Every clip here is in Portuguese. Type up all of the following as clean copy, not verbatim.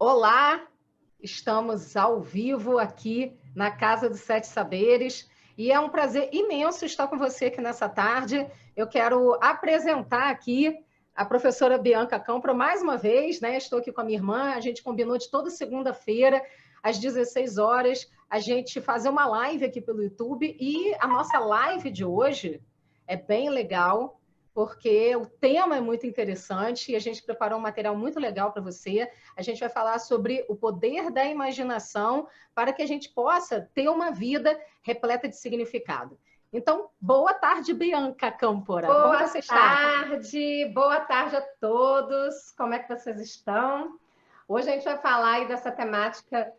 Olá, estamos ao vivo aqui na Casa dos Sete Saberes e é um prazer imenso estar com você aqui nessa tarde. Eu quero apresentar aqui a professora Bianca Campro mais uma vez, né? Estou aqui com a minha irmã, a gente combinou de toda segunda-feira, às 16 horas, a gente fazer uma live aqui pelo YouTube e a nossa live de hoje é bem legal, porque o tema é muito interessante e a gente preparou um material muito legal para você. A gente vai falar sobre o poder da imaginação para que a gente possa ter uma vida repleta de significado. Então, boa tarde, Bianca Câmpora. Como você está? Boa tarde a todos. Como é que vocês estão? Hoje a gente vai falar aí dessa temática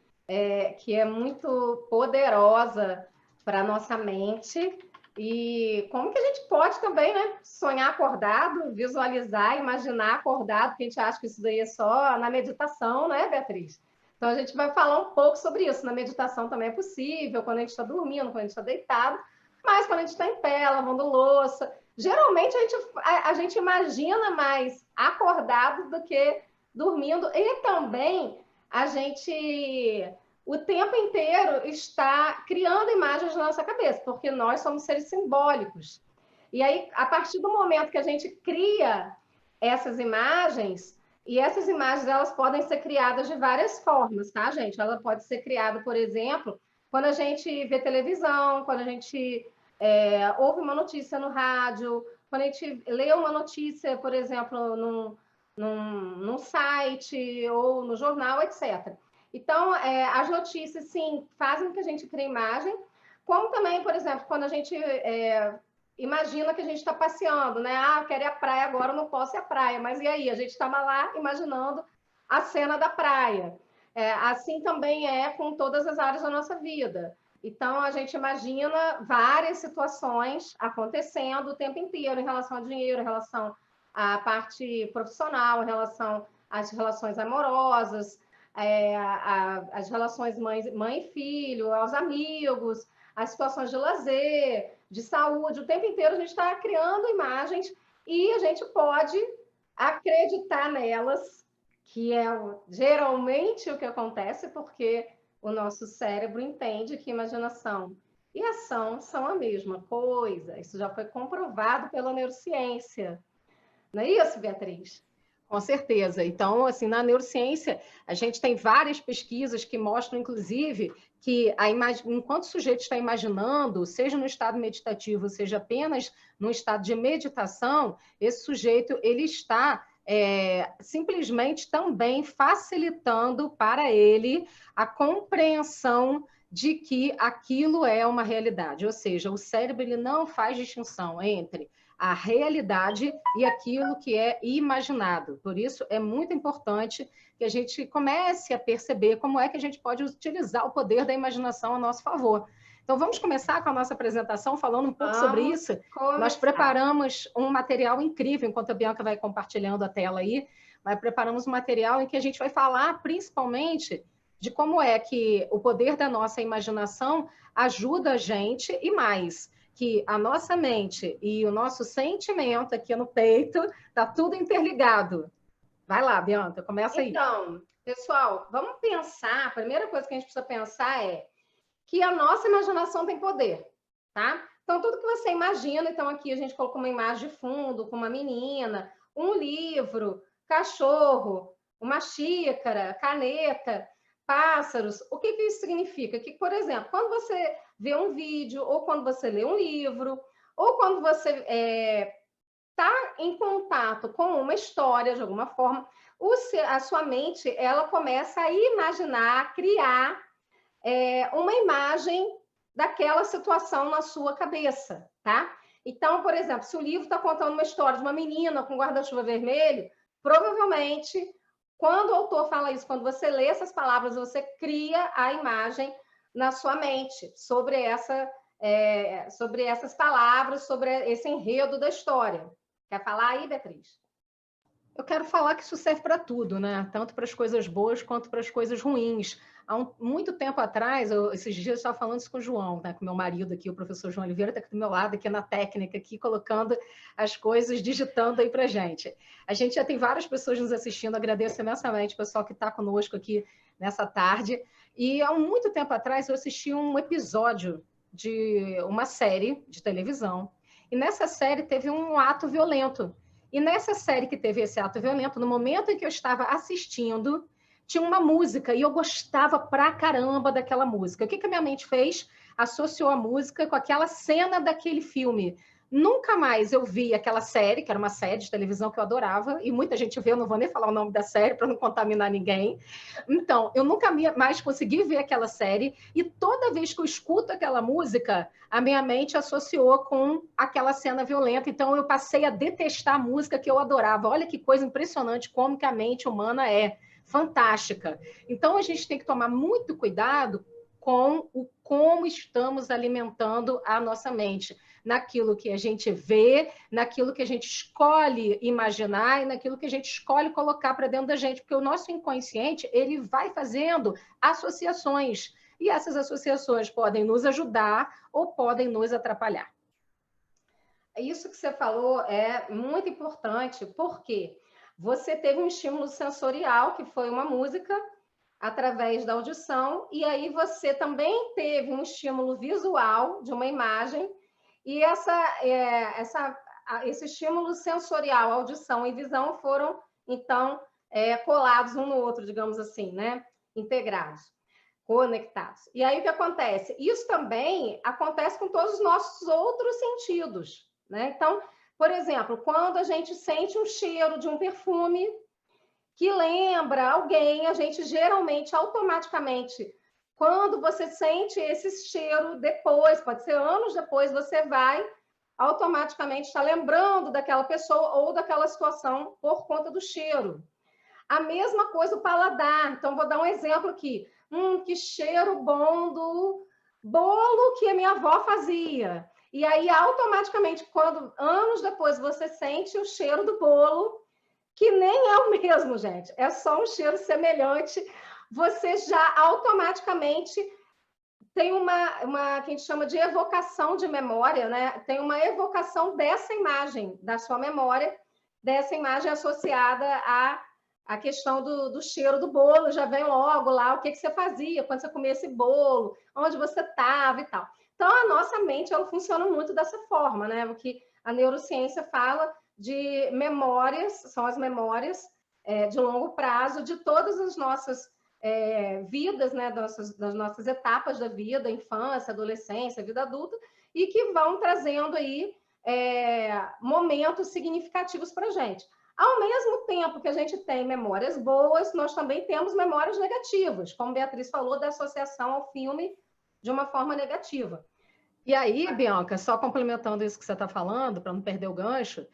que é muito poderosa para a nossa mente e como que a gente pode também, né, sonhar acordado, visualizar, imaginar acordado, porque a gente acha que isso daí é só na meditação, né, Beatriz? Então a gente vai falar um pouco sobre isso. Na meditação também é possível, quando a gente está dormindo, quando a gente está deitado, mas quando a gente está em pé, lavando louça, geralmente a gente imagina mais acordado do que dormindo, e também a gente o tempo inteiro está criando imagens na nossa cabeça, porque nós somos seres simbólicos. E aí, a partir do momento que a gente cria essas imagens, e essas imagens elas podem ser criadas de várias formas, tá, gente? Ela pode ser criada, por exemplo, quando a gente vê televisão, quando a gente ouve uma notícia no rádio, quando a gente lê uma notícia, por exemplo, num site ou no jornal, etc. Então, as notícias, sim, fazem com que a gente crie imagem, como também, por exemplo, quando a gente imagina que a gente está passeando, né? Ah, eu quero ir à praia agora, eu não posso ir à praia. Mas e aí? A gente estava lá imaginando a cena da praia. Assim também é com todas as áreas da nossa vida. Então, a gente imagina várias situações acontecendo o tempo inteiro em relação ao dinheiro, em relação à parte profissional, em relação às relações amorosas, as relações mãe e filho, aos amigos, as situações de lazer, de saúde. O tempo inteiro a gente está criando imagens e a gente pode acreditar nelas, que é geralmente o que acontece, porque o nosso cérebro entende que imaginação e ação são a mesma coisa. Isso já foi comprovado pela neurociência. Não é isso, Beatriz? Com certeza. Então, assim, na neurociência, a gente tem várias pesquisas que mostram, inclusive, que enquanto o sujeito está imaginando, seja no estado meditativo, seja apenas no estado de meditação, esse sujeito ele está simplesmente também facilitando para ele a compreensão de que aquilo é uma realidade. Ou seja, o cérebro ele não faz distinção entre a realidade e aquilo que é imaginado. Por isso, é muito importante que a gente comece a perceber como é que a gente pode utilizar o poder da imaginação a nosso favor. Então, vamos começar com a nossa apresentação falando um pouco sobre isso. Nós preparamos um material incrível, enquanto a Bianca vai compartilhando a tela aí, mas preparamos um material em que a gente vai falar principalmente de como é que o poder da nossa imaginação ajuda a gente e mais, que a nossa mente e o nosso sentimento aqui no peito está tudo interligado. Vai lá, Bianca, começa aí. Então, pessoal, vamos pensar. A primeira coisa que a gente precisa pensar é que a nossa imaginação tem poder, tá? Então, tudo que você imagina, então aqui a gente colocou uma imagem de fundo com uma menina, um livro, cachorro, uma xícara, caneta, pássaros. O que isso significa? Que, por exemplo, quando você vê um vídeo, ou quando você lê um livro, ou quando você está em contato com uma história de alguma forma, a sua mente ela começa a imaginar, a criar uma imagem daquela situação na sua cabeça, tá? Então, por exemplo, se o livro está contando uma história de uma menina com guarda-chuva vermelho, provavelmente, quando o autor fala isso, quando você lê essas palavras, você cria a imagem na sua mente sobre sobre essas palavras, sobre esse enredo da história. Quer falar aí, Beatriz? Eu quero falar que isso serve para tudo, né? Tanto para as coisas boas quanto para as coisas ruins. Muito tempo atrás, esses dias eu estava falando isso com o João, né? Com meu marido aqui, o professor João Oliveira, está aqui do meu lado, aqui na técnica, aqui colocando as coisas, digitando aí para a gente. A gente já tem várias pessoas nos assistindo, agradeço imensamente o pessoal que está conosco aqui nessa tarde. E há muito tempo atrás eu assisti um episódio de uma série de televisão. E nessa série teve um ato violento. E nessa série que teve esse ato violento, no momento em que eu estava assistindo, tinha uma música e eu gostava pra caramba daquela música. O que a minha mente fez? Associou a música com aquela cena daquele filme. Nunca mais eu vi aquela série, que era uma série de televisão que eu adorava, e muita gente vê, eu não vou nem falar o nome da série para não contaminar ninguém. Então, eu nunca mais consegui ver aquela série, e toda vez que eu escuto aquela música, a minha mente associou com aquela cena violenta, então eu passei a detestar a música que eu adorava. Olha que coisa impressionante como que a mente humana é fantástica. Então, a gente tem que tomar muito cuidado com o como estamos alimentando a nossa mente, naquilo que a gente vê, naquilo que a gente escolhe imaginar e naquilo que a gente escolhe colocar para dentro da gente, porque o nosso inconsciente, ele vai fazendo associações, e essas associações podem nos ajudar ou podem nos atrapalhar. Isso que você falou é muito importante, porque você teve um estímulo sensorial, que foi uma música, através da audição, e aí você também teve um estímulo visual de uma imagem, e esse estímulo sensorial, audição e visão foram, então, colados um no outro, digamos assim, né? Integrados, conectados. E aí o que acontece? Isso também acontece com todos os nossos outros sentidos, né? Então, por exemplo, quando a gente sente um cheiro de um perfume que lembra alguém, a gente geralmente, automaticamente, quando você sente esse cheiro depois, pode ser anos depois, você vai automaticamente estar lembrando daquela pessoa ou daquela situação por conta do cheiro. A mesma coisa o paladar. Então, vou dar um exemplo aqui. Que cheiro bom do bolo que a minha avó fazia. E aí, automaticamente, quando anos depois você sente o cheiro do bolo, que nem é o mesmo, gente, é só um cheiro semelhante, você já automaticamente tem uma que a gente chama de evocação de memória, né? Tem uma evocação dessa imagem, da sua memória, dessa imagem associada à questão do cheiro do bolo, já vem logo lá o que você fazia quando você comia esse bolo, onde você estava e tal. Então, a nossa mente, ela funciona muito dessa forma, né? O que a neurociência fala de memórias, são as memórias de longo prazo de todas as nossas vidas, né, das nossas etapas da vida, infância, adolescência, vida adulta, e que vão trazendo aí momentos significativos para a gente. Ao mesmo tempo que a gente tem memórias boas, nós também temos memórias negativas, como Beatriz falou, da associação ao filme de uma forma negativa. E aí, Bianca, só complementando isso que você está falando, para não perder o gancho,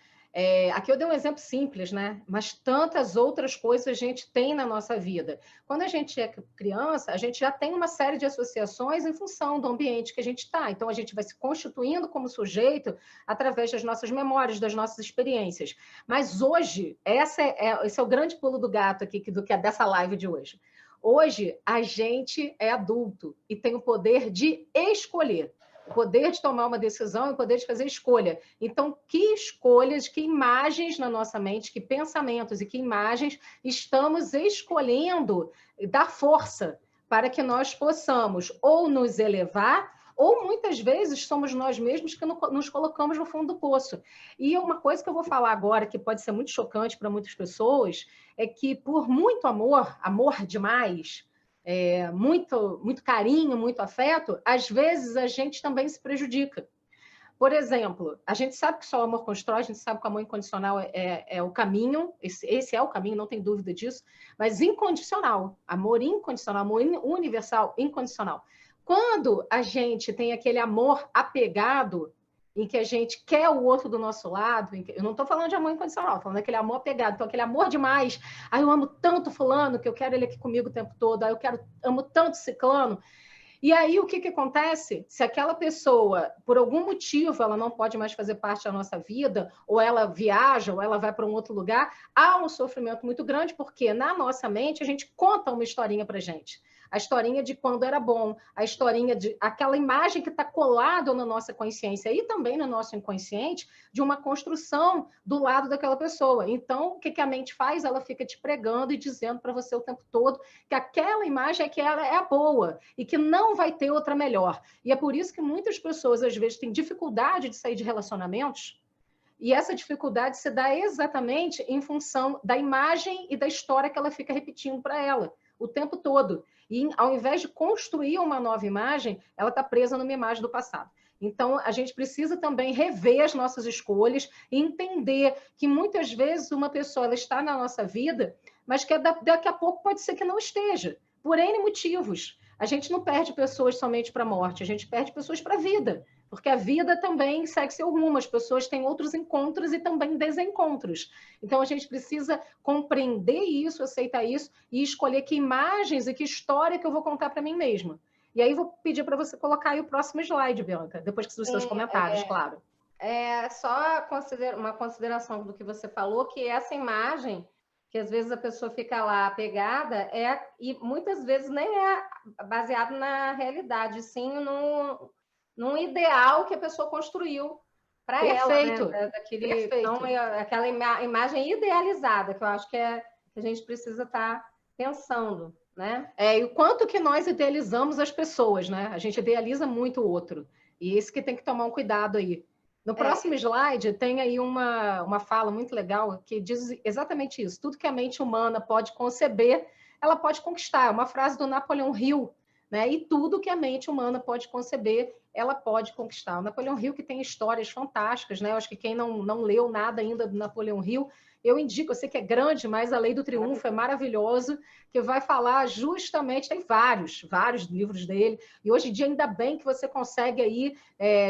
aqui eu dei um exemplo simples, né? Mas tantas outras coisas a gente tem na nossa vida. Quando a gente é criança, a gente já tem uma série de associações em função do ambiente que a gente está. Então, a gente vai se constituindo como sujeito através das nossas memórias, das nossas experiências. Mas hoje, esse é o grande pulo do gato aqui que é dessa live de hoje. Hoje, a gente é adulto e tem o poder de escolher. O poder de tomar uma decisão e o poder de fazer escolha. Então, que escolhas, que imagens na nossa mente, que pensamentos e que imagens estamos escolhendo dar força para que nós possamos ou nos elevar, ou muitas vezes somos nós mesmos que nos colocamos no fundo do poço. E uma coisa que eu vou falar agora, que pode ser muito chocante para muitas pessoas, é que por muito amor, amor demais, muito, muito carinho, muito afeto, às vezes a gente também se prejudica. Por exemplo, a gente sabe que só o amor constrói, a gente sabe que o amor incondicional é o caminho, esse é o caminho, não tem dúvida disso, mas incondicional, amor universal, incondicional. Quando a gente tem aquele amor apegado, em que a gente quer o outro do nosso lado, eu não estou falando de amor incondicional, estou falando daquele amor apegado, então aquele amor demais, eu amo tanto fulano que eu quero ele aqui comigo o tempo todo, eu amo tanto ciclano, E aí, o que acontece? Se aquela pessoa, por algum motivo, ela não pode mais fazer parte da nossa vida, ou ela viaja, ou ela vai para um outro lugar, há um sofrimento muito grande, porque na nossa mente a gente conta uma historinha para gente. A historinha de quando era bom, a historinha de aquela imagem que está colada na nossa consciência e também no nosso inconsciente, de uma construção do lado daquela pessoa. Então, o que a mente faz? Ela fica te pregando e dizendo para você o tempo todo que aquela imagem é que ela é a boa e que não vai ter outra melhor. E é por isso que muitas pessoas, às vezes, têm dificuldade de sair de relacionamentos, e essa dificuldade se dá exatamente em função da imagem e da história que ela fica repetindo para ela o tempo todo. E ao invés de construir uma nova imagem, ela está presa numa imagem do passado. Então, a gente precisa também rever as nossas escolhas e entender que muitas vezes uma pessoa ela está na nossa vida, mas que daqui a pouco pode ser que não esteja, por N motivos. A gente não perde pessoas somente para a morte, a gente perde pessoas para a vida, porque a vida também segue seu rumo, as pessoas têm outros encontros e também desencontros. Então, a gente precisa compreender isso, aceitar isso e escolher que imagens e que história que eu vou contar para mim mesma. E aí, vou pedir para você colocar aí o próximo slide, Bianca, depois dos seus comentários, claro. É só uma consideração do que você falou, que essa imagem, que às vezes a pessoa fica lá apegada, e muitas vezes nem é baseado na realidade, sim num ideal que a pessoa construiu para ela, né? Então, aquela imagem idealizada, que eu acho que a gente precisa estar pensando, né? E o quanto que nós idealizamos as pessoas, né? A gente idealiza muito o outro. E isso que tem que tomar um cuidado aí. No próximo slide, tem aí uma fala muito legal que diz exatamente isso. Tudo que a mente humana pode conceber, ela pode conquistar. É uma frase do Napoleão Hill, né? E tudo que a mente humana pode conceber, ela pode conquistar. O Napoleão Hill que tem histórias fantásticas, né? Eu acho que quem não leu nada ainda do Napoleão Hill, eu indico, eu sei que é grande, mas A Lei do Triunfo é maravilhoso, que vai falar justamente, tem vários livros dele, e hoje em dia ainda bem que você consegue aí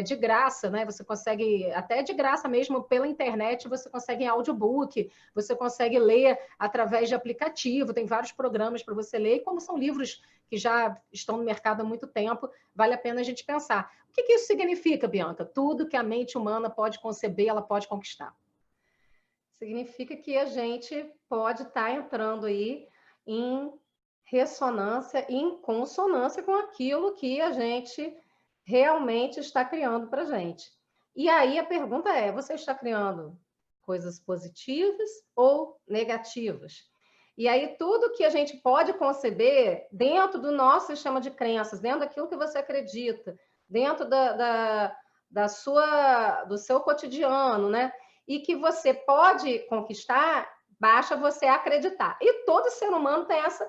de graça, né? Você consegue, até de graça mesmo, pela internet, você consegue em audiobook, você consegue ler através de aplicativo, tem vários programas para você ler, e como são livros que já estão no mercado há muito tempo, vale a pena a gente pensar. O que isso significa, Bianca? Tudo que a mente humana pode conceber, ela pode conquistar. Significa que a gente pode estar entrando aí em ressonância, em consonância com aquilo que a gente realmente está criando para a gente. E aí a pergunta é: você está criando coisas positivas ou negativas? E aí tudo que a gente pode conceber dentro do nosso sistema de crenças, dentro daquilo que você acredita, dentro do seu cotidiano, né? E que você pode conquistar, basta você acreditar. E todo ser humano tem essa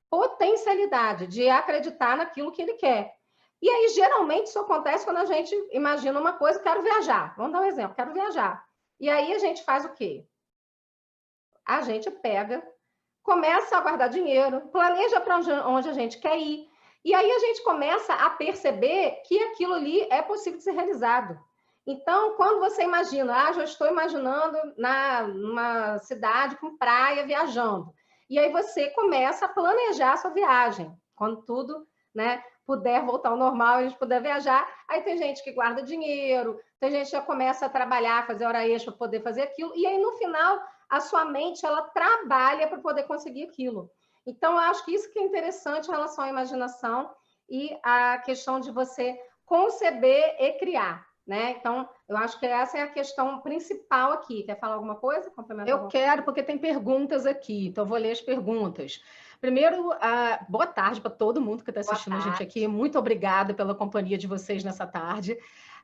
potencialidade de acreditar naquilo que ele quer. E aí, geralmente, isso acontece quando a gente imagina uma coisa, quero viajar. Vamos dar um exemplo, quero viajar. E aí a gente faz o quê? A gente pega, começa a guardar dinheiro, planeja para onde a gente quer ir. E aí a gente começa a perceber que aquilo ali é possível de ser realizado. Então, quando você imagina, já estou imaginando numa cidade com praia, viajando. E aí você começa a planejar a sua viagem. Quando tudo, né, puder voltar ao normal, a gente puder viajar. Aí tem gente que guarda dinheiro, tem gente que já começa a trabalhar, fazer hora extra para poder fazer aquilo. E aí, no final, a sua mente, ela trabalha para poder conseguir aquilo. Então, eu acho que isso que é interessante em relação à imaginação e a questão de você conceber e criar. Né? Então, eu acho que essa é a questão principal aqui. Quer falar alguma coisa? Eu quero, porque tem perguntas aqui, então eu vou ler as perguntas. Primeiro, boa tarde para todo mundo que está assistindo a gente aqui. Muito obrigada pela companhia de vocês nessa tarde.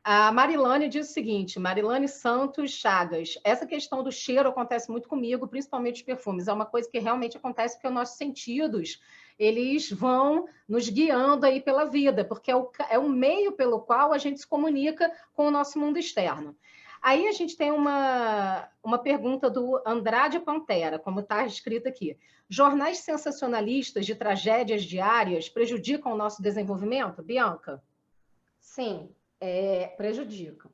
A Marilane diz o seguinte, Marilane Santos Chagas, essa questão do cheiro acontece muito comigo, principalmente os perfumes. É uma coisa que realmente acontece porque os nossos sentidos, eles vão nos guiando aí pela vida, porque é o meio pelo qual a gente se comunica com o nosso mundo externo. Aí a gente tem uma pergunta do Andrade Pantera, como está escrito aqui. Jornais sensacionalistas de tragédias diárias prejudicam o nosso desenvolvimento, Bianca? Sim, prejudicam.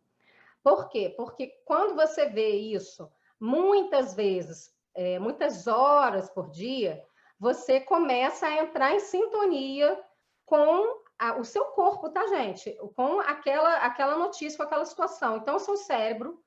Por quê? Porque quando você vê isso muitas vezes, muitas horas por dia, você começa a entrar em sintonia com o seu corpo, tá, gente? Com aquela notícia, com aquela situação. Então, o seu cérebro,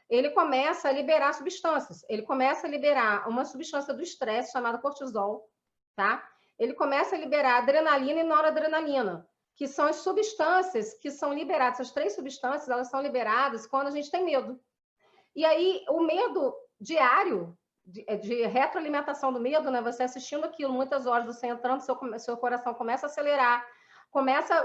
ele começa a liberar substâncias. Ele começa a liberar uma substância do estresse chamada cortisol, tá? Ele começa a liberar adrenalina e noradrenalina, que são as substâncias que são liberadas. Essas 3 substâncias, elas são liberadas quando a gente tem medo. E aí, o medo diário, de retroalimentação do medo, né? Você assistindo aquilo muitas horas, você entrando, seu coração começa a acelerar, começa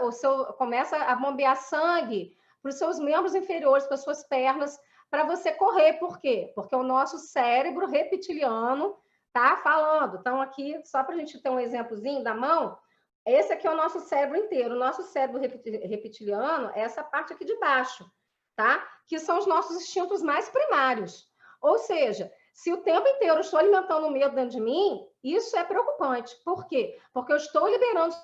a bombear sangue para os seus membros inferiores, para as suas pernas, para você correr. Por quê? Porque o nosso cérebro reptiliano tá falando. Então, aqui, só para a gente ter um exemplozinho da mão, esse aqui é o nosso cérebro inteiro. O nosso cérebro reptiliano é essa parte aqui de baixo, tá? Que são os nossos instintos mais primários. Ou seja, se o tempo inteiro eu estou alimentando o medo dentro de mim, isso é preocupante. Por quê? Porque eu estou liberando.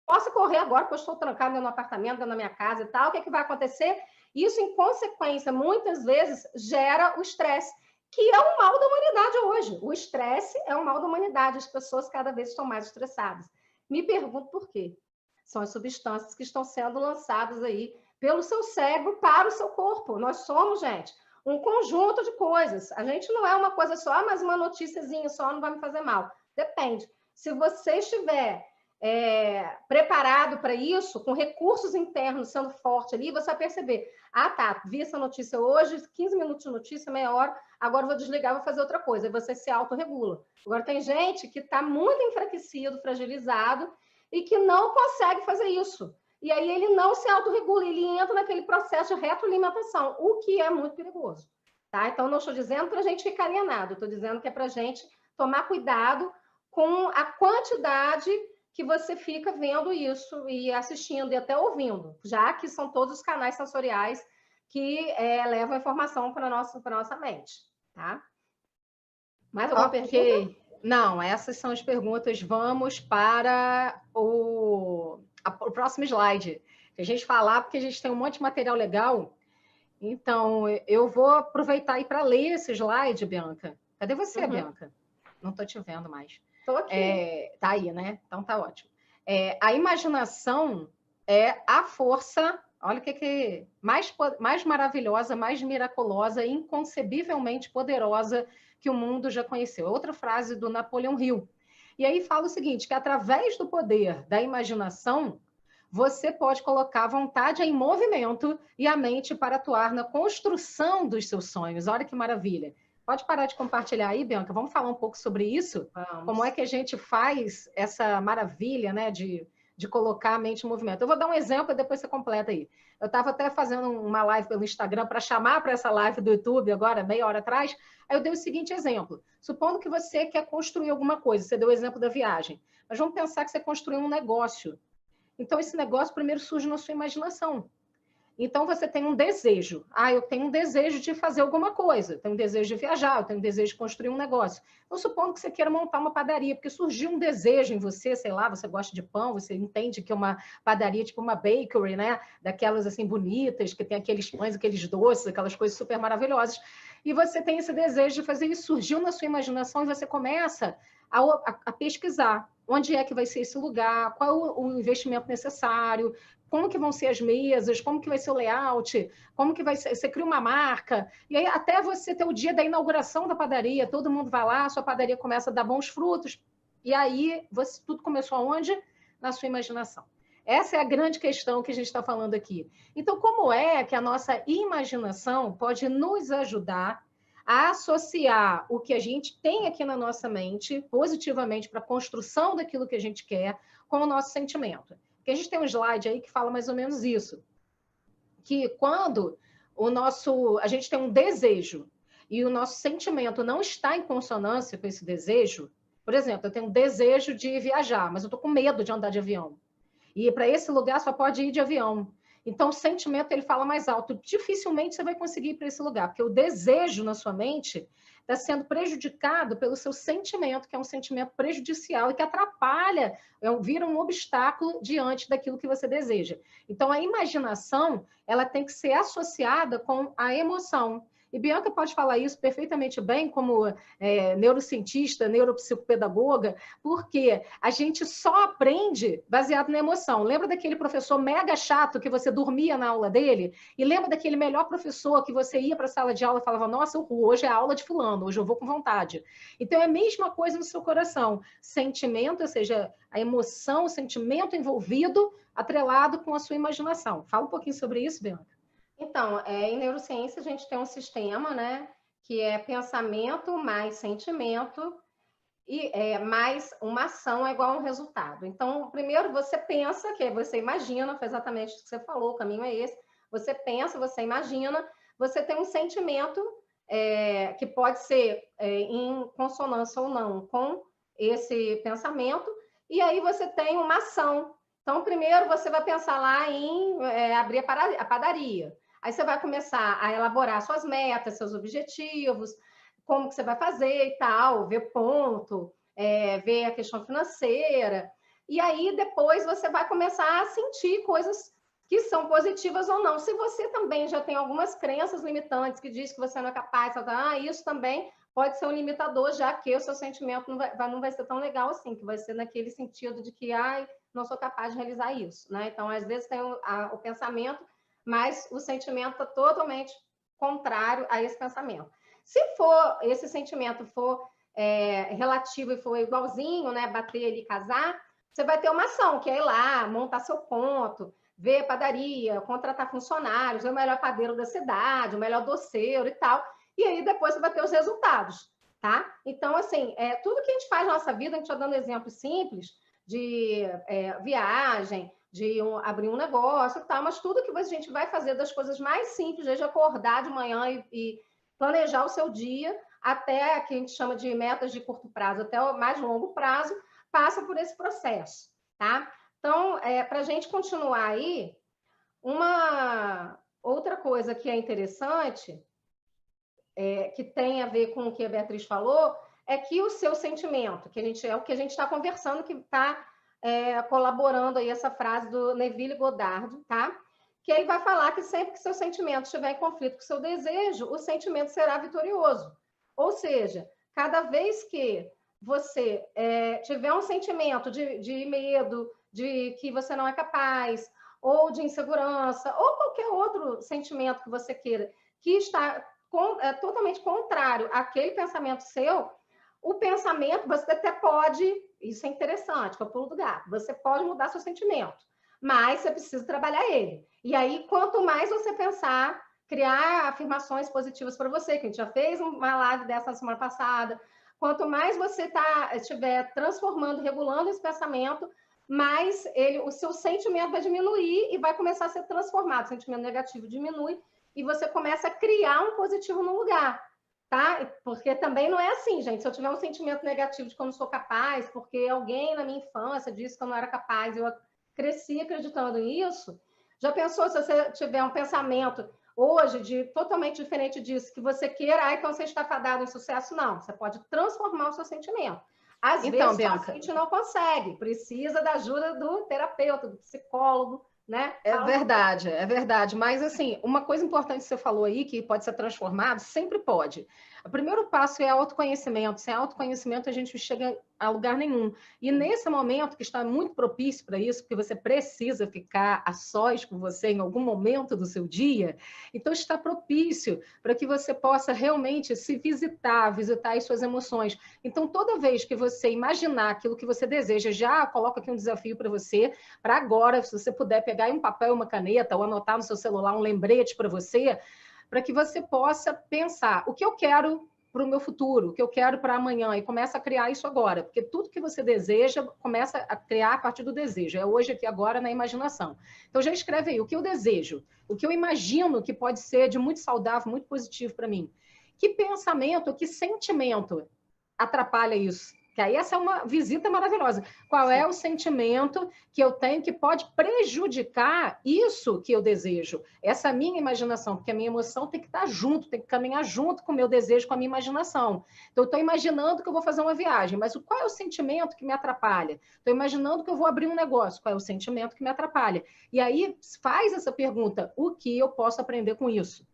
Posso correr agora, porque eu estou trancado dentro do apartamento, dentro da minha casa e tal. O que vai acontecer? Isso, em consequência, muitas vezes gera o estresse, que é o mal da humanidade hoje. O estresse é o mal da humanidade. As pessoas cada vez estão mais estressadas. Me pergunto por quê. São as substâncias que estão sendo lançadas aí pelo seu cérebro para o seu corpo. Nós somos, gente, um conjunto de coisas. A gente não é uma coisa só, mas uma noticiazinha só não vai me fazer mal. Depende. Se você estiver preparado para isso, com recursos internos sendo forte ali, você vai perceber, tá, vi essa notícia hoje, 15 minutos de notícia, meia hora, agora vou desligar, vou fazer outra coisa, e você se autorregula. Agora tem gente que está muito enfraquecido, fragilizado, e que não consegue fazer isso. E aí ele não se autorregula, ele entra naquele processo de retroalimentação, o que é muito perigoso. Tá? Então, não estou dizendo para a gente ficar alienado, estou dizendo que é para a gente tomar cuidado com a quantidade que você fica vendo isso e assistindo e até ouvindo, já que são todos os canais sensoriais que levam a informação para a nossa mente. Tá? Mais alguma pergunta? Não, essas são as perguntas. Vamos para o próximo slide. A gente falar, porque a gente tem um monte de material legal. Então, eu vou aproveitar aí para ler esse slide, Bianca. Cadê você, Bianca? Não estou te vendo mais. Estou aqui. Tá aí, né? Então tá ótimo. A imaginação é a força, olha o que mais maravilhosa, mais miraculosa, inconcebivelmente poderosa que o mundo já conheceu. Outra frase do Napoleão Hill. E aí fala o seguinte, que através do poder da imaginação, você pode colocar a vontade em movimento e a mente para atuar na construção dos seus sonhos. Olha que maravilha. Pode parar de compartilhar aí, Bianca? Vamos falar um pouco sobre isso? Vamos. Como é que a gente faz essa maravilha, né, de colocar a mente em movimento? Eu vou dar um exemplo e depois você completa aí. Eu estava até fazendo uma live pelo Instagram para chamar para essa live do YouTube agora, meia hora atrás. Aí eu dei o seguinte exemplo. Supondo que você quer construir alguma coisa, você deu o exemplo da viagem. Mas vamos pensar que você construiu um negócio. Então, esse negócio primeiro surge na sua imaginação. Então, você tem um desejo. Eu tenho um desejo de fazer alguma coisa. Eu tenho um desejo de viajar, eu tenho um desejo de construir um negócio. Então, supondo que você queira montar uma padaria, porque surgiu um desejo em você, sei lá, você gosta de pão, você entende que é uma padaria, tipo uma bakery, né? Daquelas, assim, bonitas, que tem aqueles pães, aqueles doces, aquelas coisas super maravilhosas. E você tem esse desejo de fazer isso. Surgiu na sua imaginação e você começa a pesquisar. Onde é que vai ser esse lugar? Qual o investimento necessário? Como que vão ser as mesas, como que vai ser o layout, como que vai ser, você cria uma marca, e aí até você ter o dia da inauguração da padaria, todo mundo vai lá, a sua padaria começa a dar bons frutos, e aí tudo começou aonde? Na sua imaginação. Essa é a grande questão que a gente está falando aqui. Então, como é que a nossa imaginação pode nos ajudar a associar o que a gente tem aqui na nossa mente, positivamente, para a construção daquilo que a gente quer, com o nosso sentimento? Porque a gente tem um slide aí que fala mais ou menos isso, que quando a gente tem um desejo e o nosso sentimento não está em consonância com esse desejo, por exemplo, eu tenho um desejo de viajar, mas eu estou com medo de andar de avião. E para esse lugar só pode ir de avião. Então, o sentimento ele fala mais alto. Dificilmente você vai conseguir ir para esse lugar, porque o desejo na sua mente está sendo prejudicado pelo seu sentimento, que é um sentimento prejudicial e que atrapalha, vira um obstáculo diante daquilo que você deseja. Então, a imaginação ela tem que ser associada com a emoção. E Bianca pode falar isso perfeitamente bem como neurocientista, neuropsicopedagoga, porque a gente só aprende baseado na emoção. Lembra daquele professor mega chato que você dormia na aula dele? E lembra daquele melhor professor que você ia para a sala de aula e falava, nossa, hoje é a aula de fulano, hoje eu vou com vontade. Então, é a mesma coisa no seu coração. Sentimento, ou seja, a emoção, o sentimento envolvido, atrelado com a sua imaginação. Fala um pouquinho sobre isso, Bianca. Então, em neurociência a gente tem um sistema, né, que é pensamento mais sentimento e mais uma ação é igual a um resultado. Então, primeiro você pensa, que você imagina, foi exatamente o que você falou, o caminho é esse. Você pensa, você imagina, você tem um sentimento que pode ser em consonância ou não com esse pensamento, e aí você tem uma ação. Então, primeiro você vai pensar lá em abrir a padaria. Aí você vai começar a elaborar suas metas, seus objetivos, como que você vai fazer e tal, ver ponto, ver a questão financeira. E aí depois você vai começar a sentir coisas que são positivas ou não. Se você também já tem algumas crenças limitantes que diz que você não é capaz, isso também pode ser um limitador, já que o seu sentimento não vai ser tão legal assim, que vai ser naquele sentido de que, não sou capaz de realizar isso, né? Então, às vezes tem o pensamento, mas o sentimento está totalmente contrário a esse pensamento. Se esse sentimento for relativo e for igualzinho, né, bater ali, casar, você vai ter uma ação, que é ir lá, montar seu ponto, ver padaria, contratar funcionários, ver o melhor padeiro da cidade, o melhor doceiro e tal, e aí depois você vai ter os resultados, tá? Então, assim, tudo que a gente faz na nossa vida, a gente está dando exemplos simples de viagem, de abrir um negócio e tal, mas tudo que a gente vai fazer das coisas mais simples, desde acordar de manhã e planejar o seu dia, até que a gente chama de metas de curto prazo, até o mais longo prazo, passa por esse processo, tá? Então, para a gente continuar aí, uma outra coisa que é interessante, que tem a ver com o que a Beatriz falou, é que o seu sentimento, é o que a gente está conversando, que está colaborando aí essa frase do Neville Goddard, tá? Que ele vai falar que sempre que seu sentimento estiver em conflito com o seu desejo, o sentimento será vitorioso. Ou seja, cada vez que você tiver um sentimento de medo, de que você não é capaz, ou de insegurança, ou qualquer outro sentimento que você queira, que está totalmente contrário àquele pensamento seu, o pensamento, você até pode, isso é interessante, que é o pulo do gato, você pode mudar seu sentimento, mas você precisa trabalhar ele. E aí, quanto mais você pensar, criar afirmações positivas para você, que a gente já fez uma live dessa na semana passada, quanto mais você estiver transformando, regulando esse pensamento, mais o seu sentimento vai diminuir e vai começar a ser transformado. O sentimento negativo diminui e você começa a criar um positivo no lugar, tá? Porque também não é assim, gente. Se eu tiver um sentimento negativo de que eu não sou capaz, porque alguém na minha infância disse que eu não era capaz, eu cresci acreditando nisso, já pensou se você tiver um pensamento hoje totalmente diferente disso, que você queira, então você está fadado em sucesso? Não, você pode transformar o seu sentimento. Às vezes, Bianca, a gente não consegue, precisa da ajuda do terapeuta, do psicólogo, né? É verdade. Mas, assim, uma coisa importante que você falou aí, que pode ser transformado, sempre pode. O primeiro passo é autoconhecimento. Sem autoconhecimento, a gente não chega a lugar nenhum. E nesse momento, que está muito propício para isso, porque você precisa ficar a sós com você em algum momento do seu dia, então está propício para que você possa realmente se visitar as suas emoções. Então, toda vez que você imaginar aquilo que você deseja, já coloco aqui um desafio para você, para agora, se você puder pegar um papel e uma caneta, ou anotar no seu celular um lembrete para você, para que você possa pensar o que eu quero para o meu futuro, o que eu quero para amanhã, e começa a criar isso agora, porque tudo que você deseja começa a criar a partir do desejo, é hoje, aqui, agora, na imaginação. Então, já escreve aí o que eu desejo, o que eu imagino que pode ser de muito saudável, muito positivo para mim. Que pensamento, que sentimento atrapalha isso? Que aí essa é uma visita maravilhosa. Qual é o sentimento que eu tenho que pode prejudicar isso que eu desejo? Essa minha imaginação, porque a minha emoção tem que estar junto, tem que caminhar junto com o meu desejo, com a minha imaginação. Então, eu estou imaginando que eu vou fazer uma viagem, mas qual é o sentimento que me atrapalha? Estou imaginando que eu vou abrir um negócio, qual é o sentimento que me atrapalha? E aí, faz essa pergunta, o que eu posso aprender com isso?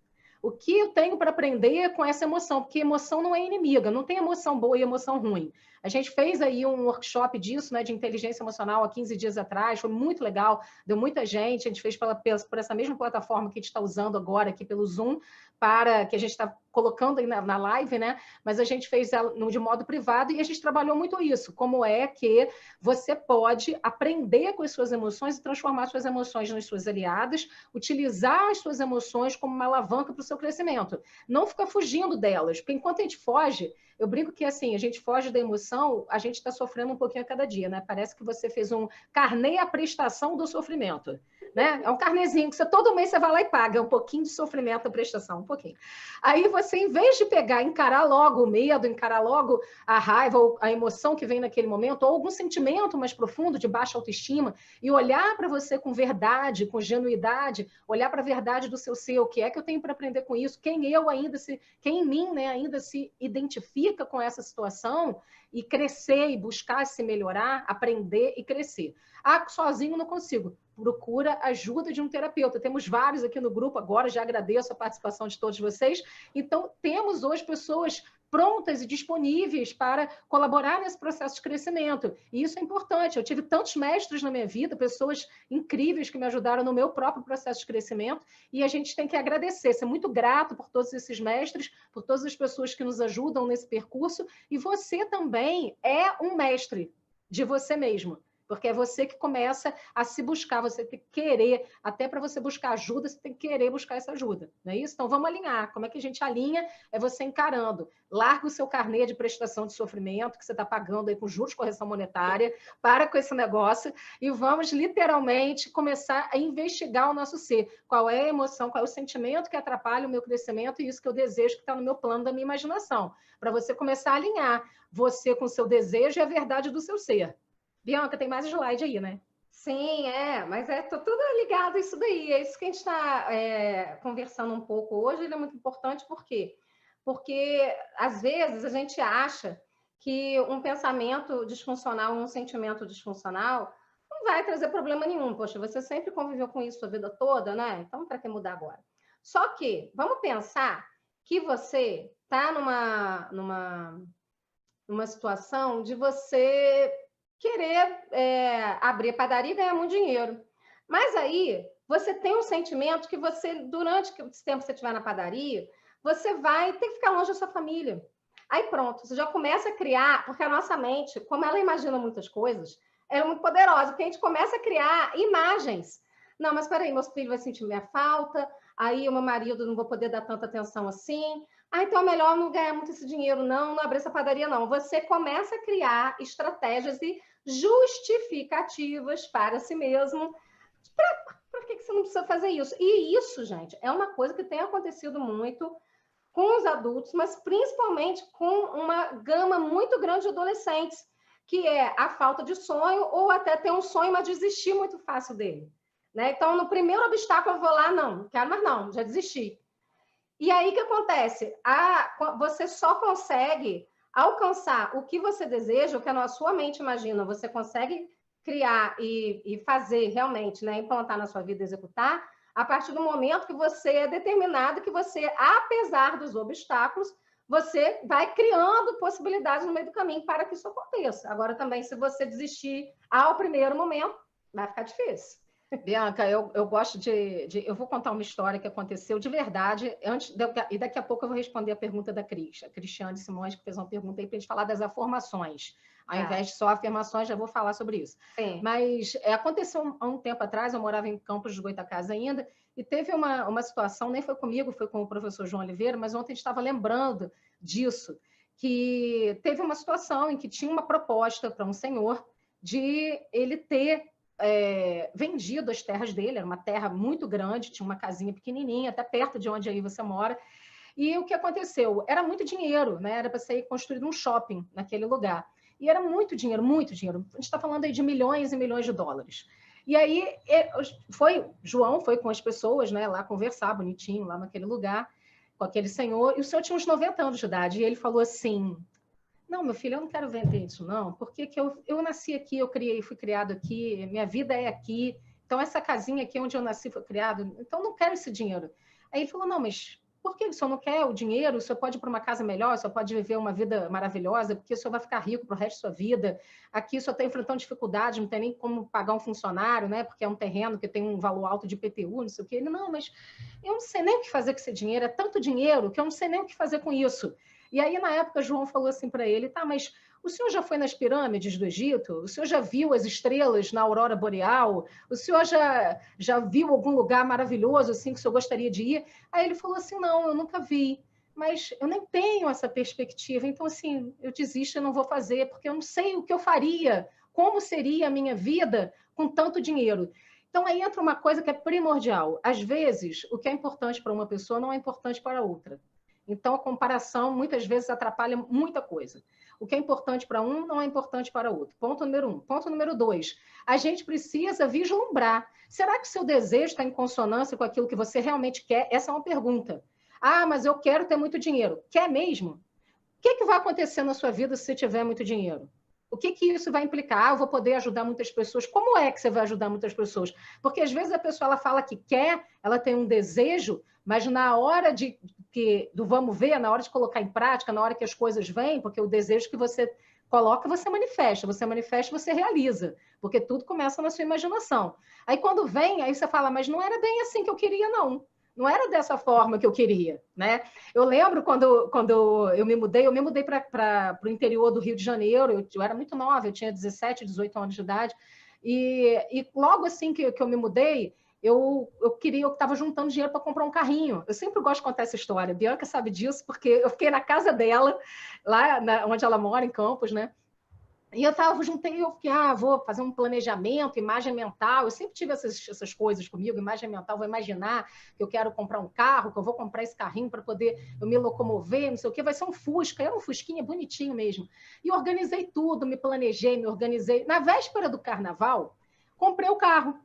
O que eu tenho para aprender com essa emoção? Porque emoção não é inimiga, não tem emoção boa e emoção ruim. A gente fez aí um workshop disso, né, de inteligência emocional há 15 dias atrás, foi muito legal, deu muita gente, a gente fez por essa mesma plataforma que a gente está usando agora aqui pelo Zoom, para que a gente está colocando aí na live, né? Mas a gente fez de modo privado e a gente trabalhou muito isso, como é que você pode aprender com as suas emoções e transformar suas emoções nas suas aliadas, utilizar as suas emoções como uma alavanca para o seu crescimento. Não ficar fugindo delas, porque enquanto a gente foge, eu brinco que assim, a gente foge da emoção, a gente está sofrendo um pouquinho a cada dia, né? Parece que você fez um carnê à prestação do sofrimento, né? É um carnezinho que você todo mês você vai lá e paga um pouquinho de sofrimento da prestação, um pouquinho. Aí você, em vez de pegar, encarar logo o medo, encarar logo a raiva ou a emoção que vem naquele momento, ou algum sentimento mais profundo de baixa autoestima, e olhar para você com verdade, com genuidade, olhar para a verdade do seu ser, o que é que eu tenho para aprender com isso, quem em mim, né, ainda se identifica com essa situação, e crescer e buscar se melhorar, aprender e crescer. Ah, sozinho não consigo. Procura ajuda de um terapeuta. Temos vários aqui no grupo agora, já agradeço a participação de todos vocês. Então, temos hoje pessoas prontas e disponíveis para colaborar nesse processo de crescimento. E isso é importante. Eu tive tantos mestres na minha vida, pessoas incríveis que me ajudaram no meu próprio processo de crescimento, e a gente tem que agradecer, ser muito grato por todos esses mestres, por todas as pessoas que nos ajudam nesse percurso, e você também é um mestre de você mesmo. Porque é você que começa a se buscar, você tem que querer, até para você buscar ajuda, você tem que querer buscar essa ajuda, não é isso? Então vamos alinhar. Como é que a gente alinha? É você encarando. Larga o seu carnê de prestação de sofrimento, que você está pagando aí com juros de correção monetária, para com esse negócio, e vamos literalmente começar a investigar o nosso ser. Qual é a emoção, qual é o sentimento que atrapalha o meu crescimento, e isso que eu desejo que está no meu plano da minha imaginação. Para você começar a alinhar você com o seu desejo e a verdade do seu ser. Bianca, tem mais slide aí, né? Sim, mas tudo ligado a isso daí. É isso que a gente está conversando um pouco hoje. Ele é muito importante, por quê? Porque, às vezes, a gente acha que um pensamento disfuncional, um sentimento disfuncional, não vai trazer problema nenhum. Poxa, você sempre conviveu com isso a vida toda, né? Então, para que mudar agora? Só que, vamos pensar que você está numa situação de você querer abrir padaria e ganhar muito dinheiro. Mas aí você tem um sentimento que você, durante esse tempo que você estiver na padaria, você vai ter que ficar longe da sua família. Aí pronto, você já começa a criar, porque a nossa mente, como ela imagina muitas coisas, ela é muito poderosa, porque a gente começa a criar imagens. Não, mas peraí, meu filho vai sentir minha falta, aí o meu marido não vou poder dar tanta atenção assim, então é melhor não ganhar muito esse dinheiro, não abrir essa padaria, não. Você começa a criar estratégias e justificativas para si mesmo. Para que você não precisa fazer isso? E isso, gente, é uma coisa que tem acontecido muito com os adultos, mas principalmente com uma gama muito grande de adolescentes, que é a falta de sonho ou até ter um sonho, mas desistir muito fácil dele. Né? Então, no primeiro obstáculo, eu vou lá, não quero mais não, já desisti. E aí, o que acontece? Você só consegue alcançar o que você deseja, o que a sua mente imagina, você consegue criar e fazer realmente, né, implantar na sua vida, executar, a partir do momento que você é determinado, que você, apesar dos obstáculos, você vai criando possibilidades no meio do caminho para que isso aconteça. Agora, também, se você desistir ao primeiro momento, vai ficar difícil. Bianca, eu gosto eu vou contar uma história que aconteceu de verdade, e daqui a pouco eu vou responder a pergunta da Cris, a Cristiane Simões, que fez uma pergunta aí para a gente falar das afirmações. Ao invés de só afirmações, já vou falar sobre isso. Sim. Mas aconteceu há um tempo atrás, eu morava em Campos de Goytacazes ainda, e teve uma situação, nem foi comigo, foi com o professor João Oliveira, mas ontem a gente estava lembrando disso, que teve uma situação em que tinha uma proposta para um senhor de ele ter vendido as terras dele, era uma terra muito grande, tinha uma casinha pequenininha, até perto de onde aí você mora, e o que aconteceu? Era muito dinheiro, né? Era para ser construído um shopping naquele lugar, e era muito dinheiro, a gente está falando aí de milhões e milhões de dólares. E aí, João foi com as pessoas, né, lá conversar bonitinho, lá naquele lugar, com aquele senhor, e o senhor tinha uns 90 anos de idade, e ele falou assim: não, meu filho, eu não quero vender isso, não, porque eu nasci aqui, fui criado aqui, minha vida é aqui, então essa casinha aqui onde eu nasci foi criado, então não quero esse dinheiro. Aí ele falou, não, mas Por que o senhor não quer o dinheiro? O senhor pode ir para uma casa melhor, o senhor pode viver uma vida maravilhosa, porque o senhor vai ficar rico para o resto da sua vida. Aqui o senhor está enfrentando dificuldade, não tem nem como pagar um funcionário, né? Porque é um terreno que tem um valor alto de IPTU, não sei o quê. Ele, não, mas eu não sei nem o que fazer com esse dinheiro, é tanto dinheiro que eu não sei nem o que fazer com isso. E aí, na época, João falou assim para ele, tá, mas o senhor já foi nas pirâmides do Egito? O senhor já viu as estrelas na aurora boreal? O senhor já viu algum lugar maravilhoso assim que o senhor gostaria de ir? Aí ele falou assim, não, eu nunca vi, mas eu nem tenho essa perspectiva, então assim, eu desisto, eu não vou fazer, porque eu não sei o que eu faria, como seria a minha vida com tanto dinheiro. Então aí entra uma coisa que é primordial. Às vezes, o que é importante para uma pessoa não é importante para outra. Então, a comparação muitas vezes atrapalha muita coisa. O que é importante para um não é importante para outro. Ponto número 1. Ponto número 2. A gente precisa vislumbrar. Será que o seu desejo está em consonância com aquilo que você realmente quer? Essa é uma pergunta. Ah, mas eu quero ter muito dinheiro. Quer mesmo? O que vai acontecer na sua vida se você tiver muito dinheiro? O que isso vai implicar? Ah, eu vou poder ajudar muitas pessoas. Como é que você vai ajudar muitas pessoas? Porque às vezes a pessoa ela fala que quer, ela tem um desejo, mas na hora do vamos ver, na hora de colocar em prática, na hora que as coisas vêm, porque o desejo que você coloca, você manifesta, você realiza, porque tudo começa na sua imaginação. Aí quando vem, aí você fala, mas não era bem assim que eu queria, não. Não era dessa forma que eu queria, né? Eu lembro quando eu me mudei para o interior do Rio de Janeiro, eu era muito nova, eu tinha 17, 18 anos de idade, e logo assim que eu me mudei, eu estava juntando dinheiro para comprar um carrinho. Eu sempre gosto de contar essa história. A Bianca sabe disso, porque eu fiquei na casa dela, lá onde ela mora, em Campos, né? E eu fiquei, vou fazer um planejamento, imagem mental. Eu sempre tive essas coisas comigo, imagem mental, vou imaginar que eu quero comprar um carro, que eu vou comprar esse carrinho para poder eu me locomover, não sei o quê, vai ser um Fusca. Era um Fusquinha bonitinho mesmo. E organizei tudo, me planejei, me organizei. Na véspera do carnaval, comprei o carro.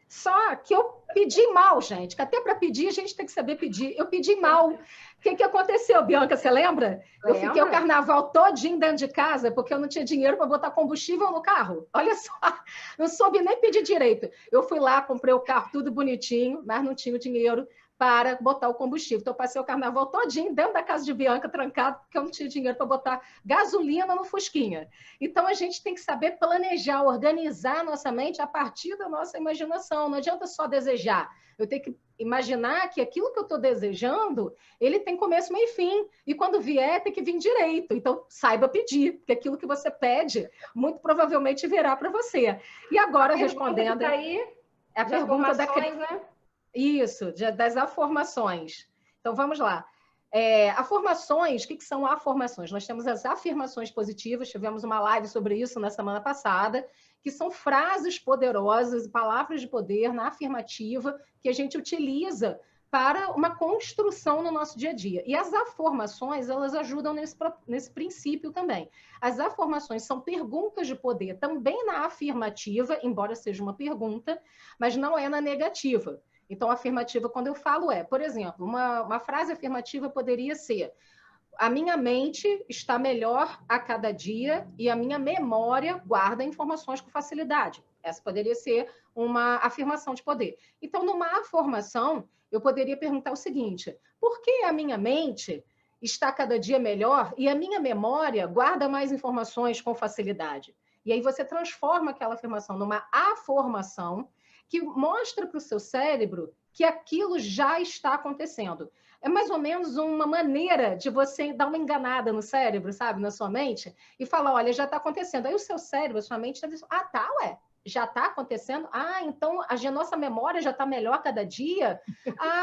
Só que eu pedi mal, gente, que até para pedir a gente tem que saber pedir. Eu pedi mal. O que aconteceu, Bianca? Você lembra? Eu fiquei o carnaval todinho dentro de casa porque eu não tinha dinheiro para botar combustível no carro. Olha só, não soube nem pedir direito. Eu fui lá, comprei o carro tudo bonitinho, mas não tinha o dinheiro para botar o combustível. Então, eu passei o carnaval todinho dentro da casa de Bianca, trancado, porque eu não tinha dinheiro para botar gasolina no Fusquinha. Então, a gente tem que saber planejar, organizar a nossa mente a partir da nossa imaginação. Não adianta só desejar. Eu tenho que imaginar que aquilo que eu estou desejando, ele tem começo, meio e fim. E quando vier, tem que vir direito. Então, saiba pedir, porque aquilo que você pede, muito provavelmente virá para você. E agora, respondendo... Tá aí, é a pergunta da... né? Isso, das afirmações. Então, vamos lá. Afirmações, o que são afirmações? Nós temos as afirmações positivas, tivemos uma live sobre isso na semana passada, que são frases poderosas, palavras de poder na afirmativa que a gente utiliza para uma construção no nosso dia a dia. E as afirmações, elas ajudam nesse princípio também. As afirmações são perguntas de poder também na afirmativa, embora seja uma pergunta, mas não é na negativa. Então, afirmativa, quando eu falo, por exemplo, uma frase afirmativa poderia ser: a minha mente está melhor a cada dia e a minha memória guarda informações com facilidade. Essa poderia ser uma afirmação de poder. Então, numa afirmação, eu poderia perguntar o seguinte: por que a minha mente está cada dia melhor e a minha memória guarda mais informações com facilidade? E aí você transforma aquela afirmação numa afirmação que mostra para o seu cérebro que aquilo já está acontecendo. É mais ou menos uma maneira de você dar uma enganada no cérebro, sabe, na sua mente, e falar, olha, já está acontecendo. Aí o seu cérebro, a sua mente está dizendo, tá, já está acontecendo? Então a nossa memória já está melhor cada dia?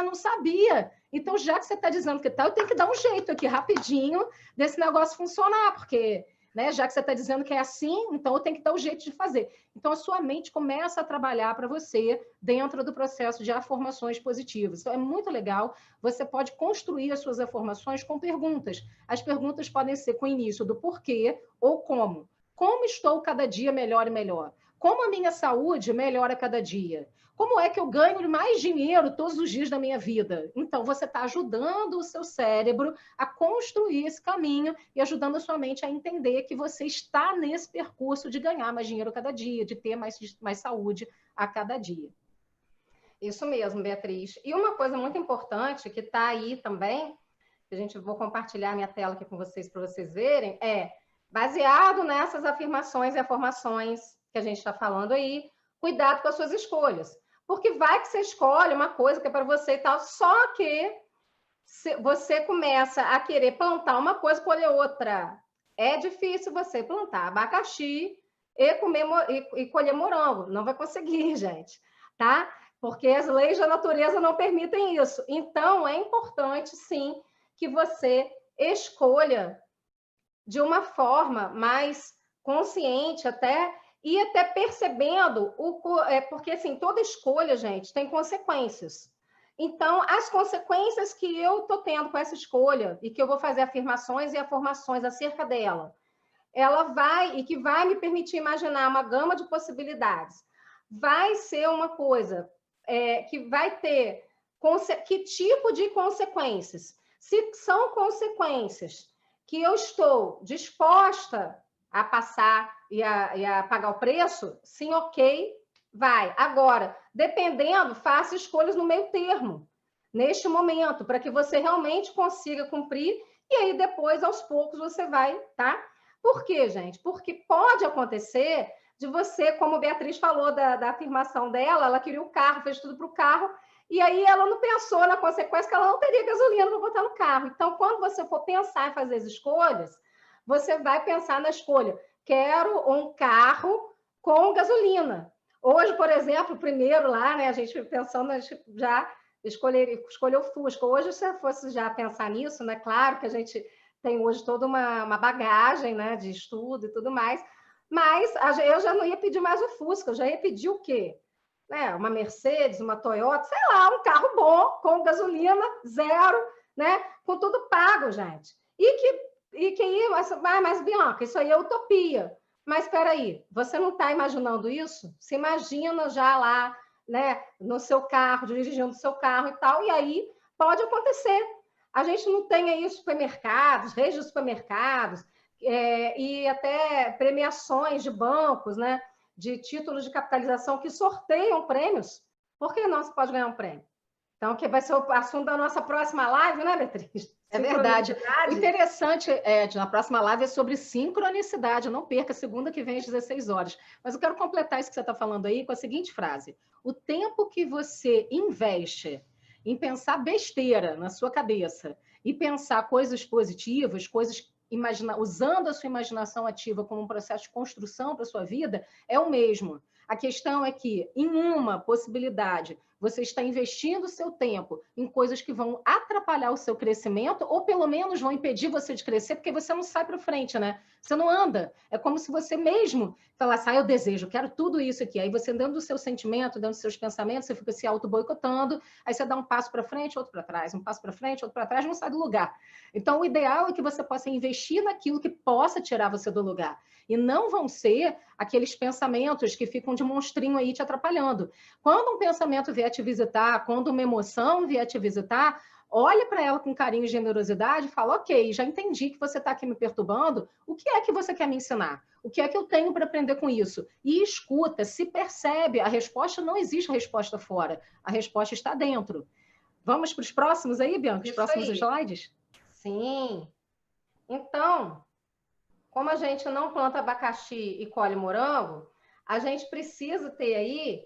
Não sabia. Então, já que você está dizendo que tá, eu tenho que dar um jeito aqui, rapidinho, desse negócio funcionar, porque... já que você está dizendo que é assim, então eu tenho que dar o jeito de fazer. Então, a sua mente começa a trabalhar para você dentro do processo de afirmações positivas. Então, é muito legal. Você pode construir as suas afirmações com perguntas. As perguntas podem ser com o início do porquê ou como. Como estou cada dia melhor e melhor? Como a minha saúde melhora cada dia? Como é que eu ganho mais dinheiro todos os dias da minha vida? Então, você está ajudando o seu cérebro a construir esse caminho e ajudando a sua mente a entender que você está nesse percurso de ganhar mais dinheiro a cada dia, de ter mais saúde a cada dia. Isso mesmo, Beatriz. E uma coisa muito importante que está aí também, que vou compartilhar minha tela aqui com vocês para vocês verem, baseado nessas afirmações e afirmações que a gente está falando aí, cuidado com as suas escolhas. Porque vai que você escolhe uma coisa que é para você e tal, só que você começa a querer plantar uma coisa, colher outra. É difícil você plantar abacaxi e colher morango. Não vai conseguir, gente, tá? Porque as leis da natureza não permitem isso. Então, é importante, sim, que você escolha de uma forma mais consciente até, e até percebendo, porque assim, toda escolha, gente, tem consequências. Então, as consequências que eu estou tendo com essa escolha, e que eu vou fazer afirmações e afirmações acerca dela, ela vai me permitir imaginar uma gama de possibilidades. Vai ser uma coisa que vai ter que tipo de consequências? Se são consequências que eu estou disposta a passar e a pagar o preço, sim, ok, vai. Agora, dependendo, faça escolhas no meio termo, neste momento, para que você realmente consiga cumprir, e aí depois, aos poucos, você vai, tá? Por quê, gente? Porque pode acontecer de você, como a Beatriz falou da afirmação dela, ela queria o carro, fez tudo para o carro, e aí ela não pensou na consequência que ela não teria gasolina para botar no carro. Então, quando você for pensar em fazer as escolhas, você vai pensar na escolha. Quero um carro com gasolina. Hoje, por exemplo, primeiro lá, né, a gente pensando, a gente já escolheu o Fusca. Hoje, se eu fosse já pensar nisso, né, claro que a gente tem hoje toda uma bagagem, né, de estudo e tudo mais, mas eu já não ia pedir mais o Fusca, eu já ia pedir o quê? Uma Mercedes, uma Toyota, sei lá, um carro bom, com gasolina, zero, né? Com tudo pago, gente. Mas Bianca, isso aí é utopia. Mas espera aí, você não está imaginando isso? Se imagina já lá, né, no seu carro, dirigindo o seu carro e tal, e aí pode acontecer. A gente não tem aí supermercados, redes de supermercados, e até premiações de bancos, né? De títulos de capitalização que sorteiam prêmios. Por que não se pode ganhar um prêmio? Então, que vai ser o assunto da nossa próxima live, né, Beatriz? É verdade. O interessante, na próxima live é sobre sincronicidade. Não perca, segunda que vem às 16 horas. Mas eu quero completar isso que você está falando aí com a seguinte frase. O tempo que você investe em pensar besteira na sua cabeça e pensar coisas positivas, usando a sua imaginação ativa como um processo de construção para a sua vida, é o mesmo. A questão é que, em uma possibilidade, você está investindo o seu tempo em coisas que vão atrapalhar o seu crescimento ou, pelo menos, vão impedir você de crescer, porque você não sai para frente, né? Você não anda. É como se você mesmo falasse, eu desejo, quero tudo isso aqui. Aí você, dentro do seu sentimento, dentro dos seus pensamentos, você fica se auto-boicotando, aí você dá um passo para frente, outro para trás, um passo para frente, outro para trás, não sai do lugar. Então, o ideal é que você possa investir naquilo que possa tirar você do lugar. E não vão ser aqueles pensamentos que ficam de monstrinho aí te atrapalhando. Quando um pensamento vier te visitar, quando uma emoção vier te visitar, olhe para ela com carinho e generosidade e fala, ok, já entendi que você está aqui me perturbando, o que é que você quer me ensinar? O que é que eu tenho para aprender com isso? E escuta, se percebe, a resposta não existe a resposta fora, a resposta está dentro. Vamos para os próximos aí, Bianca? Os próximos slides? Sim. Então, como a gente não planta abacaxi e colhe morango, a gente precisa ter aí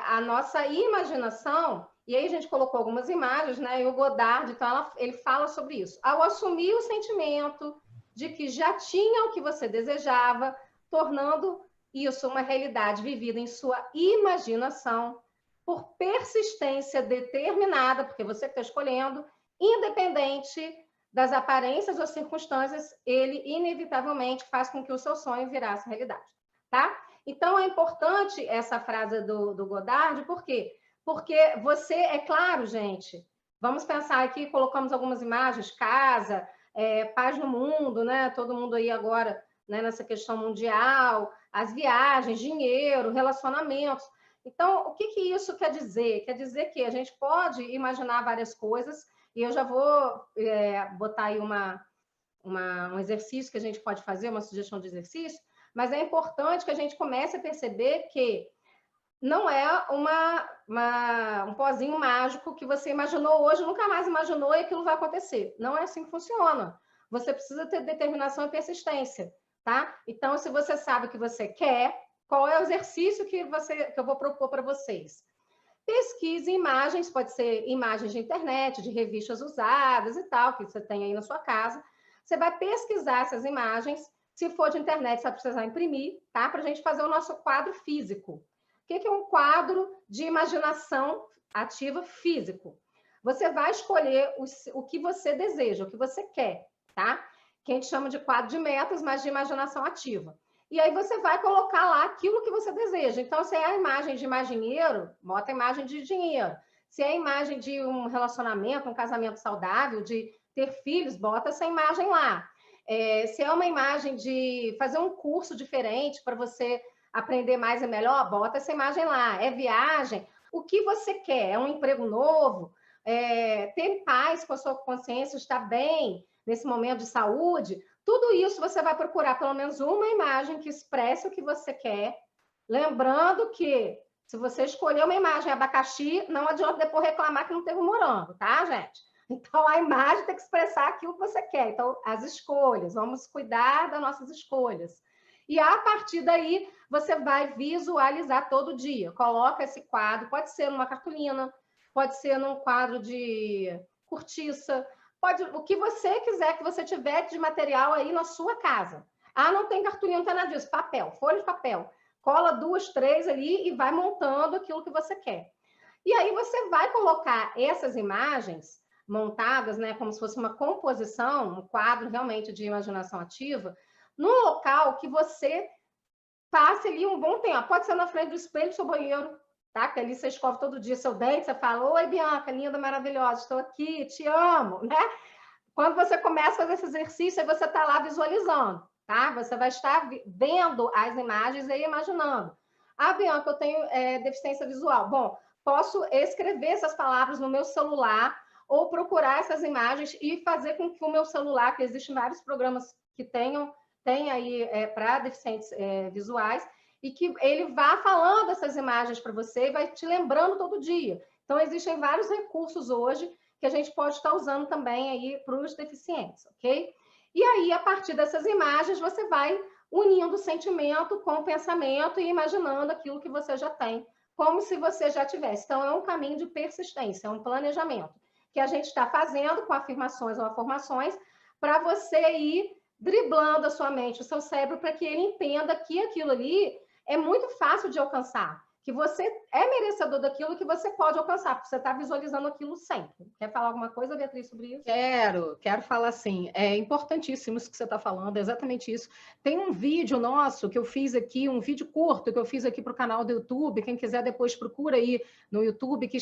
a nossa imaginação, e aí a gente colocou algumas imagens, né? E o Godard, então, ele fala sobre isso. Ao assumir o sentimento de que já tinha o que você desejava, tornando isso uma realidade vivida em sua imaginação, por persistência determinada, porque você que está escolhendo, independente das aparências ou circunstâncias, ele inevitavelmente faz com que o seu sonho virasse realidade, tá? Então, é importante essa frase do Godard, por quê? Porque você, é claro, gente, vamos pensar aqui, colocamos algumas imagens, casa, paz no mundo, né? Todo mundo aí agora, né, nessa questão mundial, as viagens, dinheiro, relacionamentos. Então, o que isso quer dizer? Quer dizer que a gente pode imaginar várias coisas, e eu já vou botar aí um exercício que a gente pode fazer, uma sugestão de exercício, mas é importante que a gente comece a perceber que não é um pozinho mágico que você imaginou hoje, nunca mais imaginou e aquilo vai acontecer. Não é assim que funciona. Você precisa ter determinação e persistência, tá? Então, se você sabe o que você quer, qual é o exercício que eu vou propor para vocês? Pesquise imagens, pode ser imagens de internet, de revistas usadas e tal, que você tem aí na sua casa. Você vai pesquisar essas imagens. Se for de internet, você vai precisar imprimir, tá? Para a gente fazer o nosso quadro físico. O que é um quadro de imaginação ativa físico? Você vai escolher o que você deseja, o que você quer, tá? Que a gente chama de quadro de metas, mas de imaginação ativa. E aí você vai colocar lá aquilo que você deseja. Então, se é a imagem de mais dinheiro, bota a imagem de dinheiro. Se é a imagem de um relacionamento, um casamento saudável, de ter filhos, bota essa imagem lá. Se é uma imagem de fazer um curso diferente para você aprender mais e melhor, bota essa imagem lá. É viagem. O que você quer? É um emprego novo? Ter paz com a sua consciência, estar bem nesse momento de saúde? Tudo isso você vai procurar pelo menos uma imagem que expresse o que você quer. Lembrando que, se você escolher uma imagem abacaxi, não adianta depois reclamar que não teve morango, tá, gente? Então, a imagem tem que expressar aquilo que você quer. Então, as escolhas, vamos cuidar das nossas escolhas. E, a partir daí, você vai visualizar todo dia. Coloca esse quadro, pode ser numa cartolina, pode ser num quadro de cortiça, o que você quiser que você tiver de material aí na sua casa. Ah, não tem cartolina, não tem nada disso. Papel, folha de papel. Cola 2, 3 ali e vai montando aquilo que você quer. E aí você vai colocar essas imagens montadas, né, como se fosse uma composição, um quadro realmente de imaginação ativa, num local que você passe ali um bom tempo. Pode ser na frente do espelho do seu banheiro, tá? Que ali você escova todo dia seu dente, você fala: oi, Bianca, linda, maravilhosa, estou aqui, te amo, né? Quando você começa a fazer esse exercício, aí você está lá visualizando, tá? Você vai estar vendo as imagens e imaginando. Ah, Bianca, eu tenho deficiência visual. Bom, posso escrever essas palavras no meu celular ou procurar essas imagens e fazer com que o meu celular, que existem vários programas que tem aí para deficientes visuais, e que ele vá falando essas imagens para você e vai te lembrando todo dia. Então, existem vários recursos hoje que a gente pode estar usando também aí para os deficientes, ok? E aí, a partir dessas imagens, você vai unindo o sentimento com o pensamento e imaginando aquilo que você já tem, como se você já tivesse. Então, é um caminho de persistência, é um planejamento que a gente está fazendo com afirmações ou afirmações para você ir driblando a sua mente, o seu cérebro, para que ele entenda que aquilo ali é muito fácil de alcançar, que você é merecedor daquilo que você pode alcançar, porque você está visualizando aquilo sempre. Quer falar alguma coisa, Beatriz, sobre isso? Quero falar sim. É importantíssimo isso que você está falando, é exatamente isso. Tem um vídeo nosso que eu fiz aqui, um vídeo curto que eu fiz aqui para o canal do YouTube, quem quiser depois procura aí no YouTube, que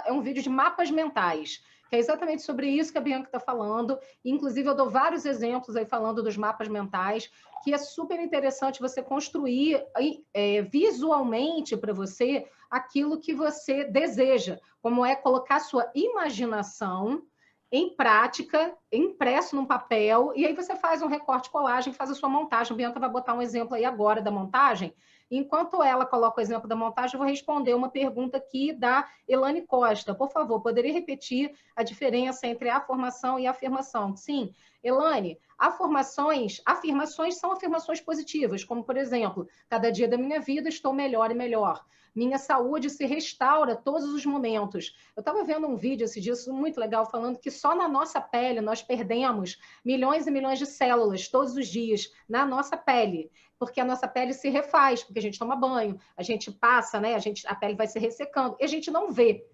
é um vídeo de mapas mentais, que é exatamente sobre isso que a Bianca está falando. Inclusive, eu dou vários exemplos aí falando dos mapas mentais, que é super interessante você construir visualmente para você aquilo que você deseja, como é colocar sua imaginação em prática, impresso num papel, e aí você faz um recorte, colagem, faz a sua montagem. A Bianca vai botar um exemplo aí agora da montagem. Enquanto ela coloca o exemplo da montagem, eu vou responder uma pergunta aqui da Elane Costa. Por favor, poderia repetir a diferença entre afirmação e afirmação? Sim, Elane, afirmações são afirmações positivas, como, por exemplo, cada dia da minha vida estou melhor e melhor. Minha saúde se restaura todos os momentos. Eu estava vendo um vídeo esse dia muito legal falando que só na nossa pele nós perdemos milhões e milhões de células todos os dias na nossa pele, porque a nossa pele se refaz, porque a gente toma banho, a gente passa, né? A pele vai se ressecando e a gente não vê,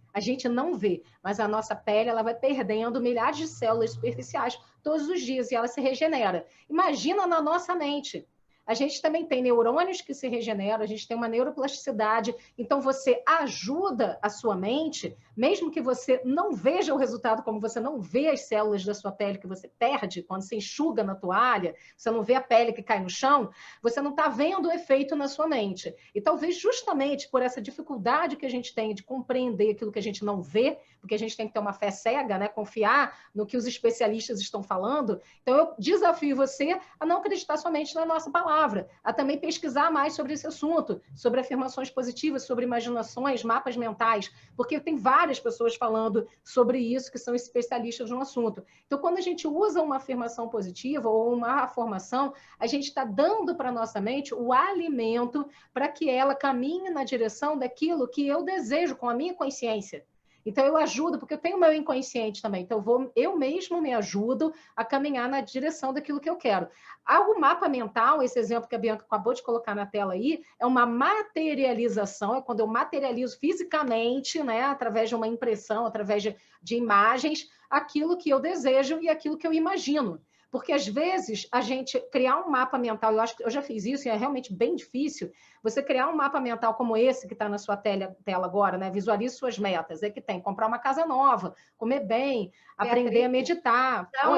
mas a nossa pele ela vai perdendo milhares de células superficiais todos os dias e ela se regenera. Imagina na nossa mente. A gente também tem neurônios que se regeneram, a gente tem uma neuroplasticidade, então você ajuda a sua mente mesmo que você não veja o resultado, como você não vê as células da sua pele que você perde quando você enxuga na toalha, você não vê a pele que cai no chão, você não está vendo o efeito na sua mente. E talvez justamente por essa dificuldade que a gente tem de compreender aquilo que a gente não vê, porque a gente tem que ter uma fé cega, né? Confiar no que os especialistas estão falando. Então, eu desafio você a não acreditar somente na nossa palavra, a também pesquisar mais sobre esse assunto, sobre afirmações positivas, sobre imaginações, mapas mentais, porque tem várias pessoas falando sobre isso que são especialistas no assunto. Então, quando a gente usa uma afirmação positiva ou uma afirmação, a gente está dando para a nossa mente o alimento para que ela caminhe na direção daquilo que eu desejo com a minha consciência. Então, eu ajudo, porque eu tenho o meu inconsciente também. Então, eu mesmo me ajudo a caminhar na direção daquilo que eu quero. O mapa mental, esse exemplo que a Bianca acabou de colocar na tela aí, é uma materialização, é quando eu materializo fisicamente, né, através de uma impressão, através de imagens, aquilo que eu desejo e aquilo que eu imagino. Porque, às vezes, a gente criar um mapa mental, eu acho que eu já fiz isso e é realmente bem difícil, você criar um mapa mental como esse que está na sua tela agora, né? Visualize suas metas. É que tem comprar uma casa nova, comer bem, aprender a meditar. Dá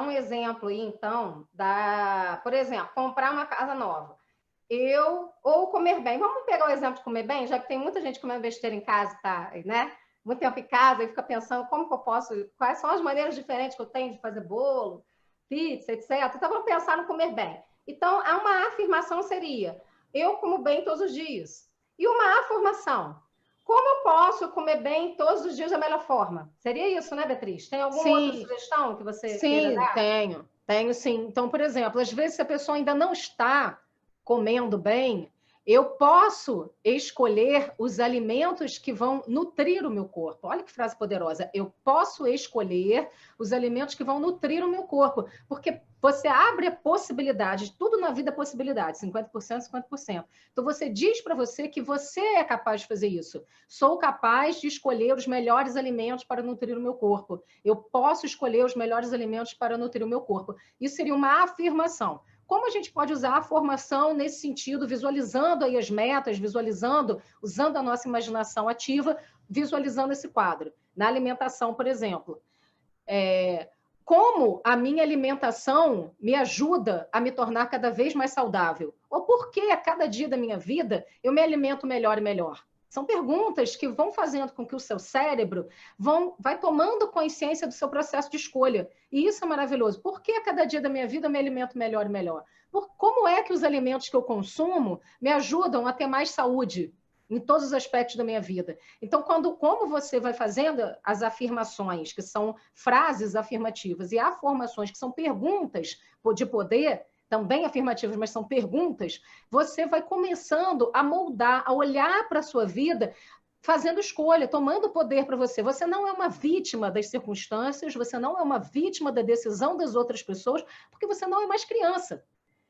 um exemplo aí, então, por exemplo, comprar uma casa nova. Ou comer bem. Vamos pegar o exemplo de comer bem, já que tem muita gente comendo besteira em casa, tá, né? Muito tempo em casa e fica pensando como que eu posso, quais são as maneiras diferentes que eu tenho de fazer bolo, pizza, etc. Então, vamos pensar no comer bem. Então, uma afirmação seria: eu como bem todos os dias. E uma afirmação: como eu posso comer bem todos os dias da melhor forma? Seria isso, né, Beatriz? Tem alguma outra sugestão que você queira dar? Sim, tenho sim. Então, por exemplo, às vezes se a pessoa ainda não está comendo bem, eu posso escolher os alimentos que vão nutrir o meu corpo. Olha que frase poderosa. Eu posso escolher os alimentos que vão nutrir o meu corpo, porque você abre a possibilidade, tudo na vida é possibilidade, 50%, 50%. Então você diz para você que você é capaz de fazer isso. Sou capaz de escolher os melhores alimentos para nutrir o meu corpo. Eu posso escolher os melhores alimentos para nutrir o meu corpo. Isso seria uma afirmação. Como a gente pode usar a formação nesse sentido, visualizando aí as metas, visualizando, usando a nossa imaginação ativa, visualizando esse quadro? Na alimentação, por exemplo. Como a minha alimentação me ajuda a me tornar cada vez mais saudável? Ou por que a cada dia da minha vida eu me alimento melhor e melhor? São perguntas que vão fazendo com que o seu cérebro vai tomando consciência do seu processo de escolha. E isso é maravilhoso. Por que a cada dia da minha vida eu me alimento melhor e melhor? Como é que os alimentos que eu consumo me ajudam a ter mais saúde em todos os aspectos da minha vida? Então, como você vai fazendo as afirmações, que são frases afirmativas, e afirmações, que são perguntas de poder, também afirmativas, mas são perguntas, você vai começando a moldar, a olhar para a sua vida, fazendo escolha, tomando poder para você. Você não é uma vítima das circunstâncias, você não é uma vítima da decisão das outras pessoas, porque você não é mais criança.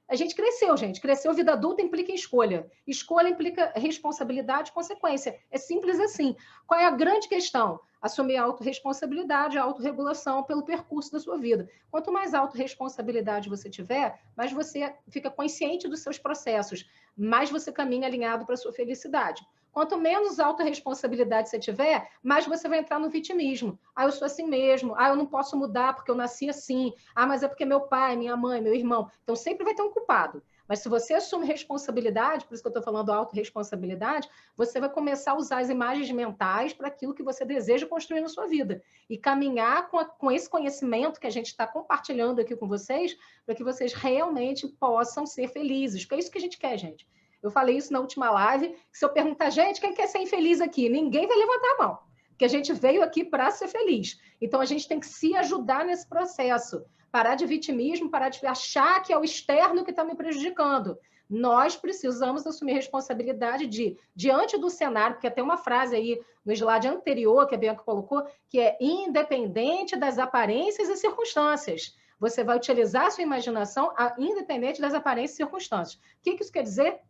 A gente cresceu, gente. Cresceu, vida adulta implica escolha. Escolha implica responsabilidade e consequência. É simples assim. Qual é a grande questão? Assumir a autorresponsabilidade, a autorregulação pelo percurso da sua vida. Quanto mais autorresponsabilidade você tiver, mais você fica consciente dos seus processos, mais você caminha alinhado para a sua felicidade. Quanto menos autorresponsabilidade você tiver, mais você vai entrar no vitimismo. Eu sou assim mesmo. Eu não posso mudar porque eu nasci assim. Mas é porque meu pai, minha mãe, meu irmão. Então, sempre vai ter um culpado. Mas se você assume responsabilidade, por isso que eu estou falando autorresponsabilidade, você vai começar a usar as imagens mentais para aquilo que você deseja construir na sua vida. E caminhar com esse conhecimento que a gente está compartilhando aqui com vocês, para que vocês realmente possam ser felizes. Porque é isso que a gente quer, gente. Eu falei isso na última live. Se eu perguntar, gente, quem quer ser infeliz aqui? Ninguém vai levantar a mão. Porque a gente veio aqui para ser feliz. Então, a gente tem que se ajudar nesse processo. Parar de vitimismo, parar de achar que é o externo que está me prejudicando. Nós precisamos assumir responsabilidade diante do cenário, porque tem uma frase aí no slide anterior que a Bianca colocou, que é independente das aparências e circunstâncias. Você vai utilizar a sua imaginação independente das aparências e circunstâncias. O que isso quer dizer?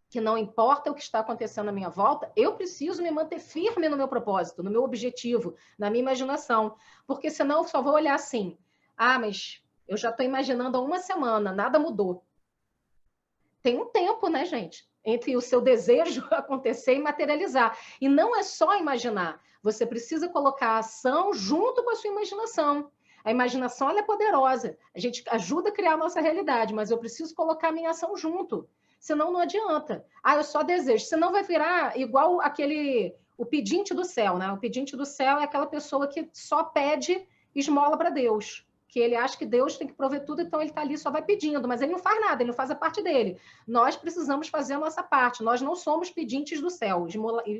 Que não importa o que está acontecendo à minha volta, eu preciso me manter firme no meu propósito, no meu objetivo, na minha imaginação. Porque senão eu só vou olhar assim, mas eu já estou imaginando há uma semana, nada mudou. Tem um tempo, né, gente? entre o seu desejo acontecer e materializar. E não é só imaginar, você precisa colocar a ação junto com a sua imaginação. A imaginação ela é poderosa, a gente ajuda a criar a nossa realidade, mas eu preciso colocar a minha ação junto, senão não adianta. Eu só desejo, senão vai virar igual o pedinte do céu, né? O pedinte do céu é aquela pessoa que só pede esmola para Deus, que ele acha que Deus tem que prover tudo, então ele está ali só vai pedindo, mas ele não faz nada, ele não faz a parte dele. Nós precisamos fazer a nossa parte, nós não somos pedintes do céu,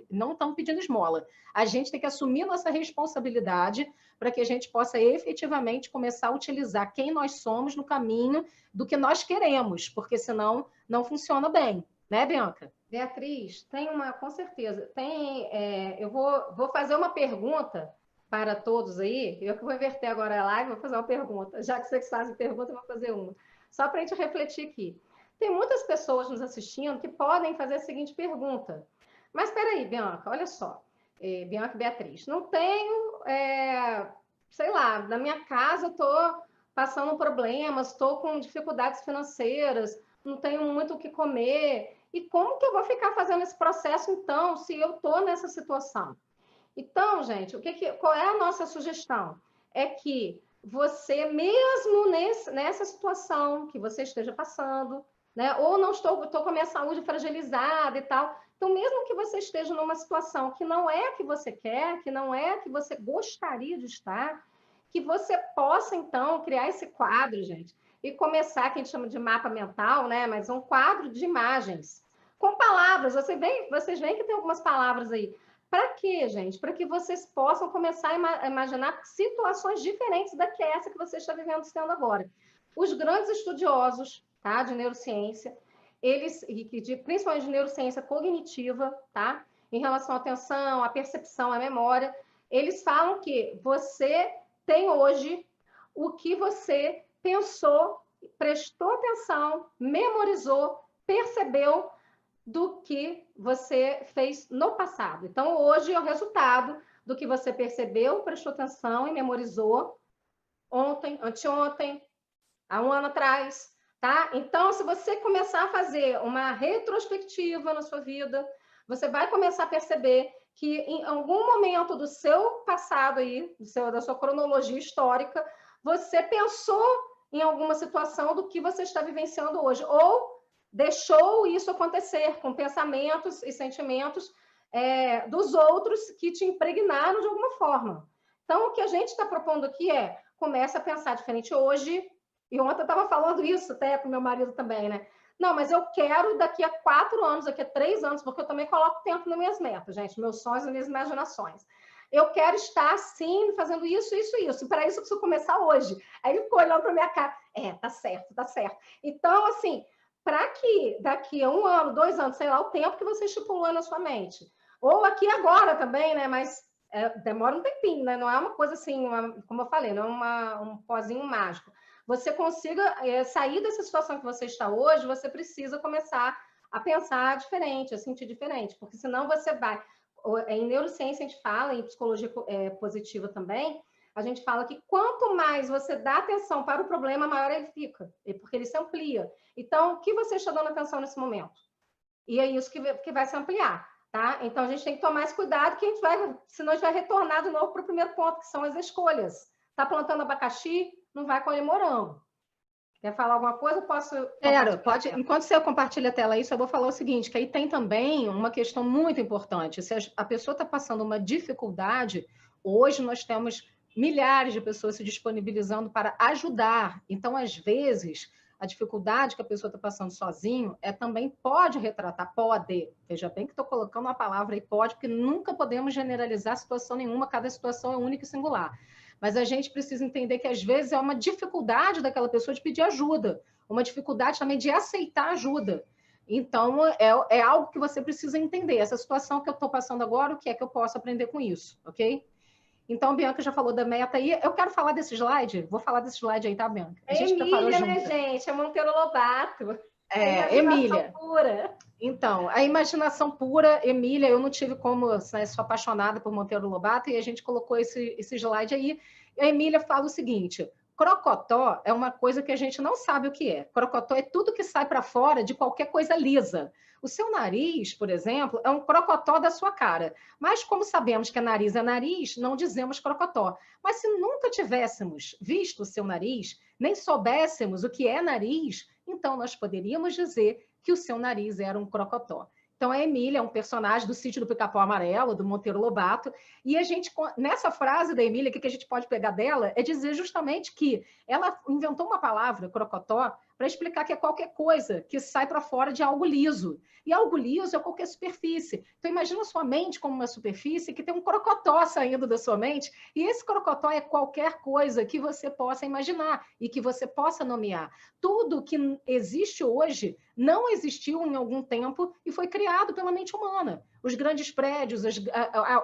não estamos pedindo esmola. A gente tem que assumir nossa responsabilidade para que a gente possa efetivamente começar a utilizar quem nós somos no caminho do que nós queremos, porque senão não funciona bem, né, Bianca? Beatriz, com certeza, eu vou fazer uma pergunta para todos aí, eu que vou inverter agora a live, vou fazer uma pergunta, já que vocês fazem pergunta, eu vou fazer uma, só para a gente refletir aqui. Tem muitas pessoas nos assistindo que podem fazer a seguinte pergunta, mas espera aí, Bianca, olha só, Bianca e Beatriz, não tenho, sei lá, na minha casa estou passando problemas, estou com dificuldades financeiras, não tenho muito o que comer, e como que eu vou ficar fazendo esse processo então, se eu estou nessa situação? Então, gente, qual é a nossa sugestão? É que você, mesmo nessa situação que você esteja passando, né? Ou não estou com a minha saúde fragilizada e tal. Então, mesmo que você esteja numa situação que não é a que você quer, que não é a que você gostaria de estar, que você possa, então, criar esse quadro, gente, e começar, que a gente chama de mapa mental, né? Mas um quadro de imagens, com palavras. Vocês veem que tem algumas palavras aí. Para quê, gente? Para que vocês possam começar a imaginar situações diferentes da que essa que você está vivendo sendo agora. Os grandes estudiosos, tá, de neurociência, principalmente de neurociência cognitiva, tá, em relação à atenção, à percepção, à memória, eles falam que você tem hoje o que você pensou, prestou atenção, memorizou, percebeu do que você fez no passado. Então, hoje é o resultado do que você percebeu, prestou atenção e memorizou ontem, anteontem, há um ano atrás, tá? Então, se você começar a fazer uma retrospectiva na sua vida, você vai começar a perceber que em algum momento do seu passado aí, da sua cronologia histórica, você pensou em alguma situação do que você está vivenciando hoje, ou deixou isso acontecer com pensamentos e sentimentos dos outros que te impregnaram de alguma forma. Então, o que a gente está propondo aqui comece a pensar diferente hoje, e ontem eu estava falando isso até com meu marido também, né? Não, mas eu quero daqui a 4 anos, daqui a 3 anos, porque eu também coloco tempo nas minhas metas, gente, meus sonhos e minhas imaginações. Eu quero estar assim, fazendo isso, isso, isso. E para isso eu preciso começar hoje. Aí ele ficou olhando para minha cara. Tá certo, tá certo. Então, assim, para que daqui a 1 ano, 2 anos, sei lá, o tempo que você estipulou na sua mente. Ou aqui agora também, né? Mas demora um tempinho, né? Não é uma coisa assim, como eu falei, não é um pozinho mágico. Você consiga sair dessa situação que você está hoje, você precisa começar a pensar diferente, a sentir diferente, porque senão você vai... Em neurociência a gente fala, em psicologia positiva também, a gente fala que quanto mais você dá atenção para o problema, maior ele fica, porque ele se amplia. Então, o que você está dando atenção nesse momento? E é isso que vai se ampliar, tá? Então, a gente tem que tomar esse cuidado, que senão a gente vai retornar de novo para o primeiro ponto, que são as escolhas. Está plantando abacaxi, não vai colher morango. Quer falar alguma coisa? Posso... Pode. Enquanto você compartilha a tela aí, eu vou falar o seguinte, que aí tem também uma questão muito importante. Se a pessoa está passando uma dificuldade, hoje nós temos milhares de pessoas se disponibilizando para ajudar. Então, às vezes, a dificuldade que a pessoa está passando sozinho também pode retratar, pode. Veja bem que estou colocando a palavra aí, pode, porque nunca podemos generalizar situação nenhuma, cada situação é única e singular. Mas a gente precisa entender que, às vezes, é uma dificuldade daquela pessoa de pedir ajuda, uma dificuldade também de aceitar ajuda. Então, é algo que você precisa entender. Essa situação que eu estou passando agora, o que é que eu posso aprender com isso, ok? Então, a Bianca já falou da meta aí. Eu quero falar desse slide. Vou falar desse slide aí, tá, Bianca? A gente Emília, né, gente? É Monteiro Lobato. Emília. Pura. Então, a imaginação pura, Emília, eu não tive como, né, sou apaixonada por Monteiro Lobato, e a gente colocou esse slide aí. A Emília fala o seguinte: Crocotó é uma coisa que a gente não sabe o que é. Crocotó é tudo que sai para fora de qualquer coisa lisa. O seu nariz, por exemplo, é um crocotó da sua cara. Mas como sabemos que nariz é nariz, não dizemos crocotó. Mas se nunca tivéssemos visto o seu nariz, nem soubéssemos o que é nariz, então nós poderíamos dizer que o seu nariz era um crocotó. Então, a Emília é um personagem do Sítio do Pica-Pau Amarelo, do Monteiro Lobato, e a gente, nessa frase da Emília, o que a gente pode pegar dela é dizer justamente que ela inventou uma palavra, crocotó, para explicar que é qualquer coisa que sai para fora de algo liso. E algo liso é qualquer superfície. Então, imagina a sua mente como uma superfície que tem um crocotó saindo da sua mente, e esse crocotó é qualquer coisa que você possa imaginar e que você possa nomear. Tudo que existe hoje não existiu em algum tempo e foi criado pela mente humana. Os grandes prédios,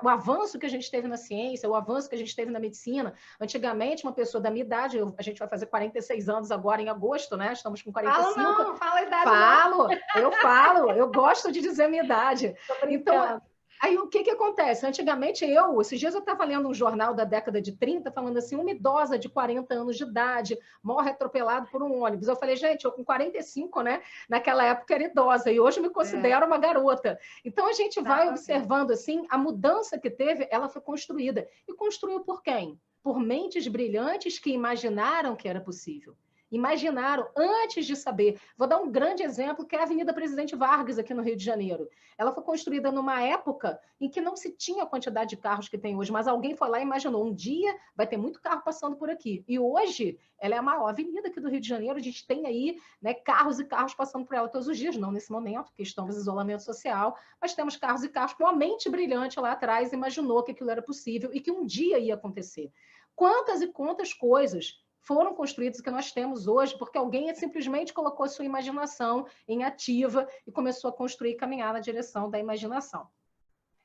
o avanço que a gente teve na ciência, o avanço que a gente teve na medicina. Antigamente, uma pessoa da minha idade, a gente vai fazer 46 anos agora em agosto, né? Estamos com 45. Não, fala a idade. Falo, eu gosto de dizer a minha idade. Então, aí o que acontece? Antigamente esses dias eu estava lendo um jornal da década de 30, falando assim, uma idosa de 40 anos de idade morre atropelado por um ônibus. Eu falei, gente, eu com 45, né? Naquela época era idosa, e hoje me considero uma garota. Então a gente vai observando assim, a mudança que teve, ela foi construída. E construiu por quem? Por mentes brilhantes que imaginaram que era possível. Imaginaram antes de saber. Vou dar um grande exemplo, que é a Avenida Presidente Vargas, aqui no Rio de Janeiro. Ela foi construída numa época em que não se tinha a quantidade de carros que tem hoje, mas alguém foi lá e imaginou, um dia vai ter muito carro passando por aqui. E hoje, ela é a maior avenida aqui do Rio de Janeiro, a gente tem aí, né, carros e carros passando por ela todos os dias, não nesse momento, porque estamos em isolamento social, mas temos carros e carros com uma mente brilhante lá atrás, imaginou que aquilo era possível e que um dia ia acontecer. Quantas e quantas coisas foram construídos que nós temos hoje, porque alguém simplesmente colocou sua imaginação em ativa e começou a construir e caminhar na direção da imaginação.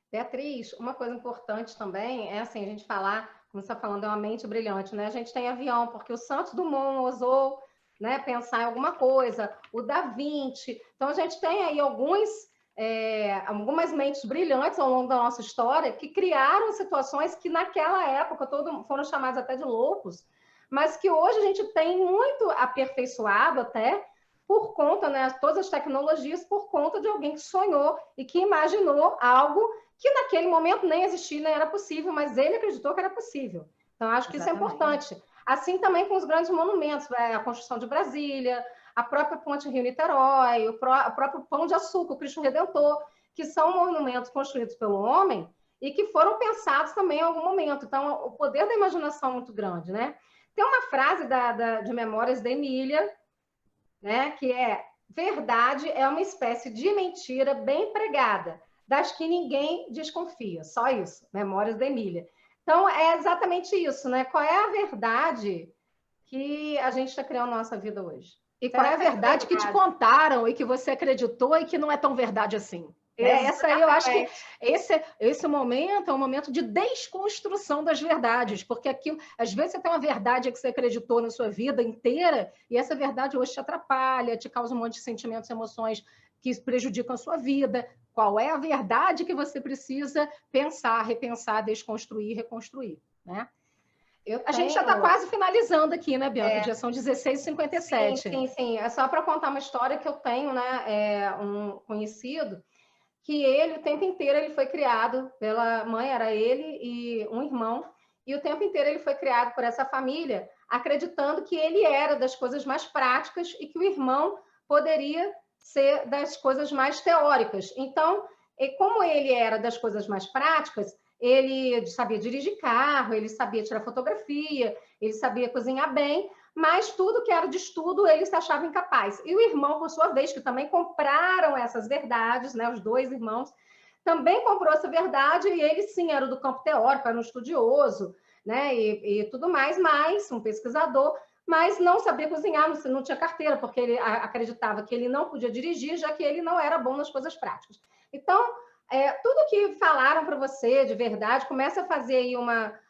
Beatriz, uma coisa importante também é assim, a gente falar, como você está falando, é uma mente brilhante, né? A gente tem avião, porque o Santos Dumont ousou, né, pensar em alguma coisa, o Da Vinci. Então, a gente tem aí algumas mentes brilhantes ao longo da nossa história que criaram situações que naquela época foram chamados até de loucos, mas que hoje a gente tem muito aperfeiçoado até por conta, né, todas as tecnologias, por conta de alguém que sonhou e que imaginou algo que naquele momento nem existia, nem era possível, mas ele acreditou que era possível. Então, acho que isso é importante. Assim também com os grandes monumentos, a construção de Brasília, a própria Ponte Rio-Niterói, o próprio Pão de Açúcar, o Cristo Redentor, que são monumentos construídos pelo homem e que foram pensados também em algum momento. Então, o poder da imaginação é muito grande, né? Tem uma frase de Memórias da Emília, né, que é: verdade é uma espécie de mentira bem pregada, das que ninguém desconfia. Só isso, Memórias da Emília. Então, é exatamente isso, né? Qual é a verdade que a gente está criando na nossa vida hoje? E qual é a verdade que te contaram e que você acreditou e que não é tão verdade assim? Essa aí, eu acho que esse momento é um momento de desconstrução das verdades, porque aquilo, às vezes você tem uma verdade que você acreditou na sua vida inteira e essa verdade hoje te atrapalha, te causa um monte de sentimentos, emoções que prejudicam a sua vida. Qual é a verdade que você precisa pensar, repensar, desconstruir, reconstruir, né? A gente já está quase finalizando aqui, né, Bianca? Já são 16h57. Sim. É só para contar uma história que eu tenho, né? Um conhecido que ele, o tempo inteiro, ele foi criado pela mãe, era ele e um irmão, e o tempo inteiro ele foi criado por essa família, acreditando que ele era das coisas mais práticas e que o irmão poderia ser das coisas mais teóricas. Então, como ele era das coisas mais práticas, ele sabia dirigir carro, ele sabia tirar fotografia, ele sabia cozinhar bem, mas tudo que era de estudo ele se achava incapaz. E o irmão, por sua vez, que também compraram essas verdades, né, os dois irmãos, também comprou essa verdade, e ele sim era do campo teórico, era um estudioso, né, e tudo mais, mas um pesquisador, mas não sabia cozinhar, não tinha carteira, porque ele acreditava que ele não podia dirigir, já que ele não era bom nas coisas práticas. Então, tudo que falaram para você de verdade, começa a fazer aí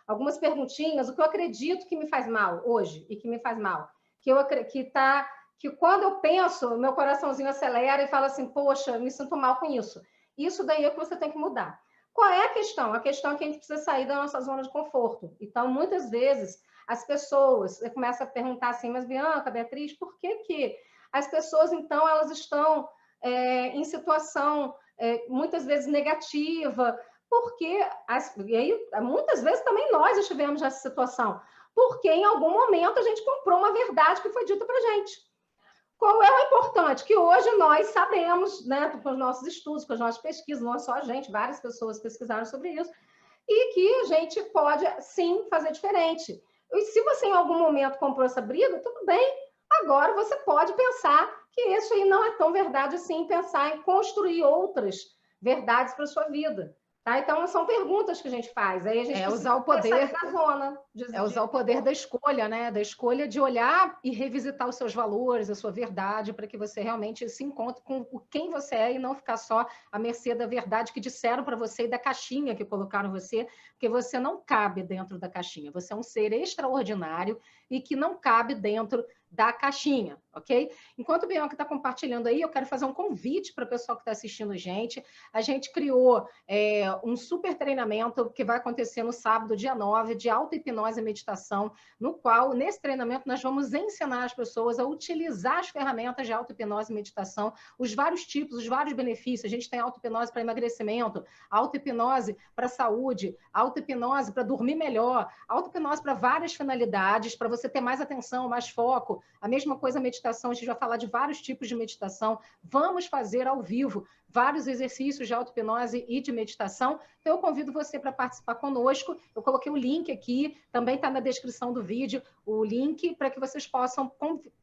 algumas perguntinhas, o que eu acredito que me faz mal hoje e que me faz mal. Que quando eu penso, meu coraçãozinho acelera e fala assim, poxa, me sinto mal com isso. Isso daí é que você tem que mudar. Qual é a questão? A questão é que a gente precisa sair da nossa zona de conforto. Então, muitas vezes, as pessoas. Você começa a perguntar assim, mas Bianca, Beatriz, por que as pessoas, então, elas estão em situação muitas vezes negativa? Porque, e aí, muitas vezes também nós estivemos nessa situação, porque em algum momento a gente comprou uma verdade que foi dita para a gente. Qual é o importante? Que hoje nós sabemos, né, com os nossos estudos, com as nossas pesquisas, não é só a gente, várias pessoas pesquisaram sobre isso, e que a gente pode, sim, fazer diferente. E se você em algum momento comprou essa briga, tudo bem, agora você pode pensar que isso aí não é tão verdade assim, pensar em construir outras verdades para a sua vida. Tá? Então, são perguntas que a gente faz. Aí a gente usar o poder da zona. Usar o poder da escolha, né? Da escolha de olhar e revisitar os seus valores, a sua verdade, para que você realmente se encontre com quem você é e não ficar só à mercê da verdade que disseram para você e da caixinha que colocaram você, porque você não cabe dentro da caixinha. Você é um ser extraordinário e que não cabe dentro da caixinha, ok? Enquanto o Bianca está compartilhando aí, eu quero fazer um convite para o pessoal que está assistindo a gente. A gente criou um super treinamento que vai acontecer no sábado, dia 9, de auto-hipnose e meditação, no qual, nesse treinamento, nós vamos ensinar as pessoas a utilizar as ferramentas de auto-hipnose e meditação, os vários tipos, os vários benefícios. A gente tem auto-hipnose para emagrecimento, auto-hipnose para saúde, auto-hipnose para dormir melhor, auto-hipnose para várias finalidades, para você ter mais atenção, mais foco. A mesma coisa a meditação, a gente vai falar de vários tipos de meditação. Vamos fazer ao vivo vários exercícios de auto-hipnose e de meditação. Então, eu convido você para participar conosco. Eu coloquei o link aqui, também está na descrição do vídeo, o link para que vocês possam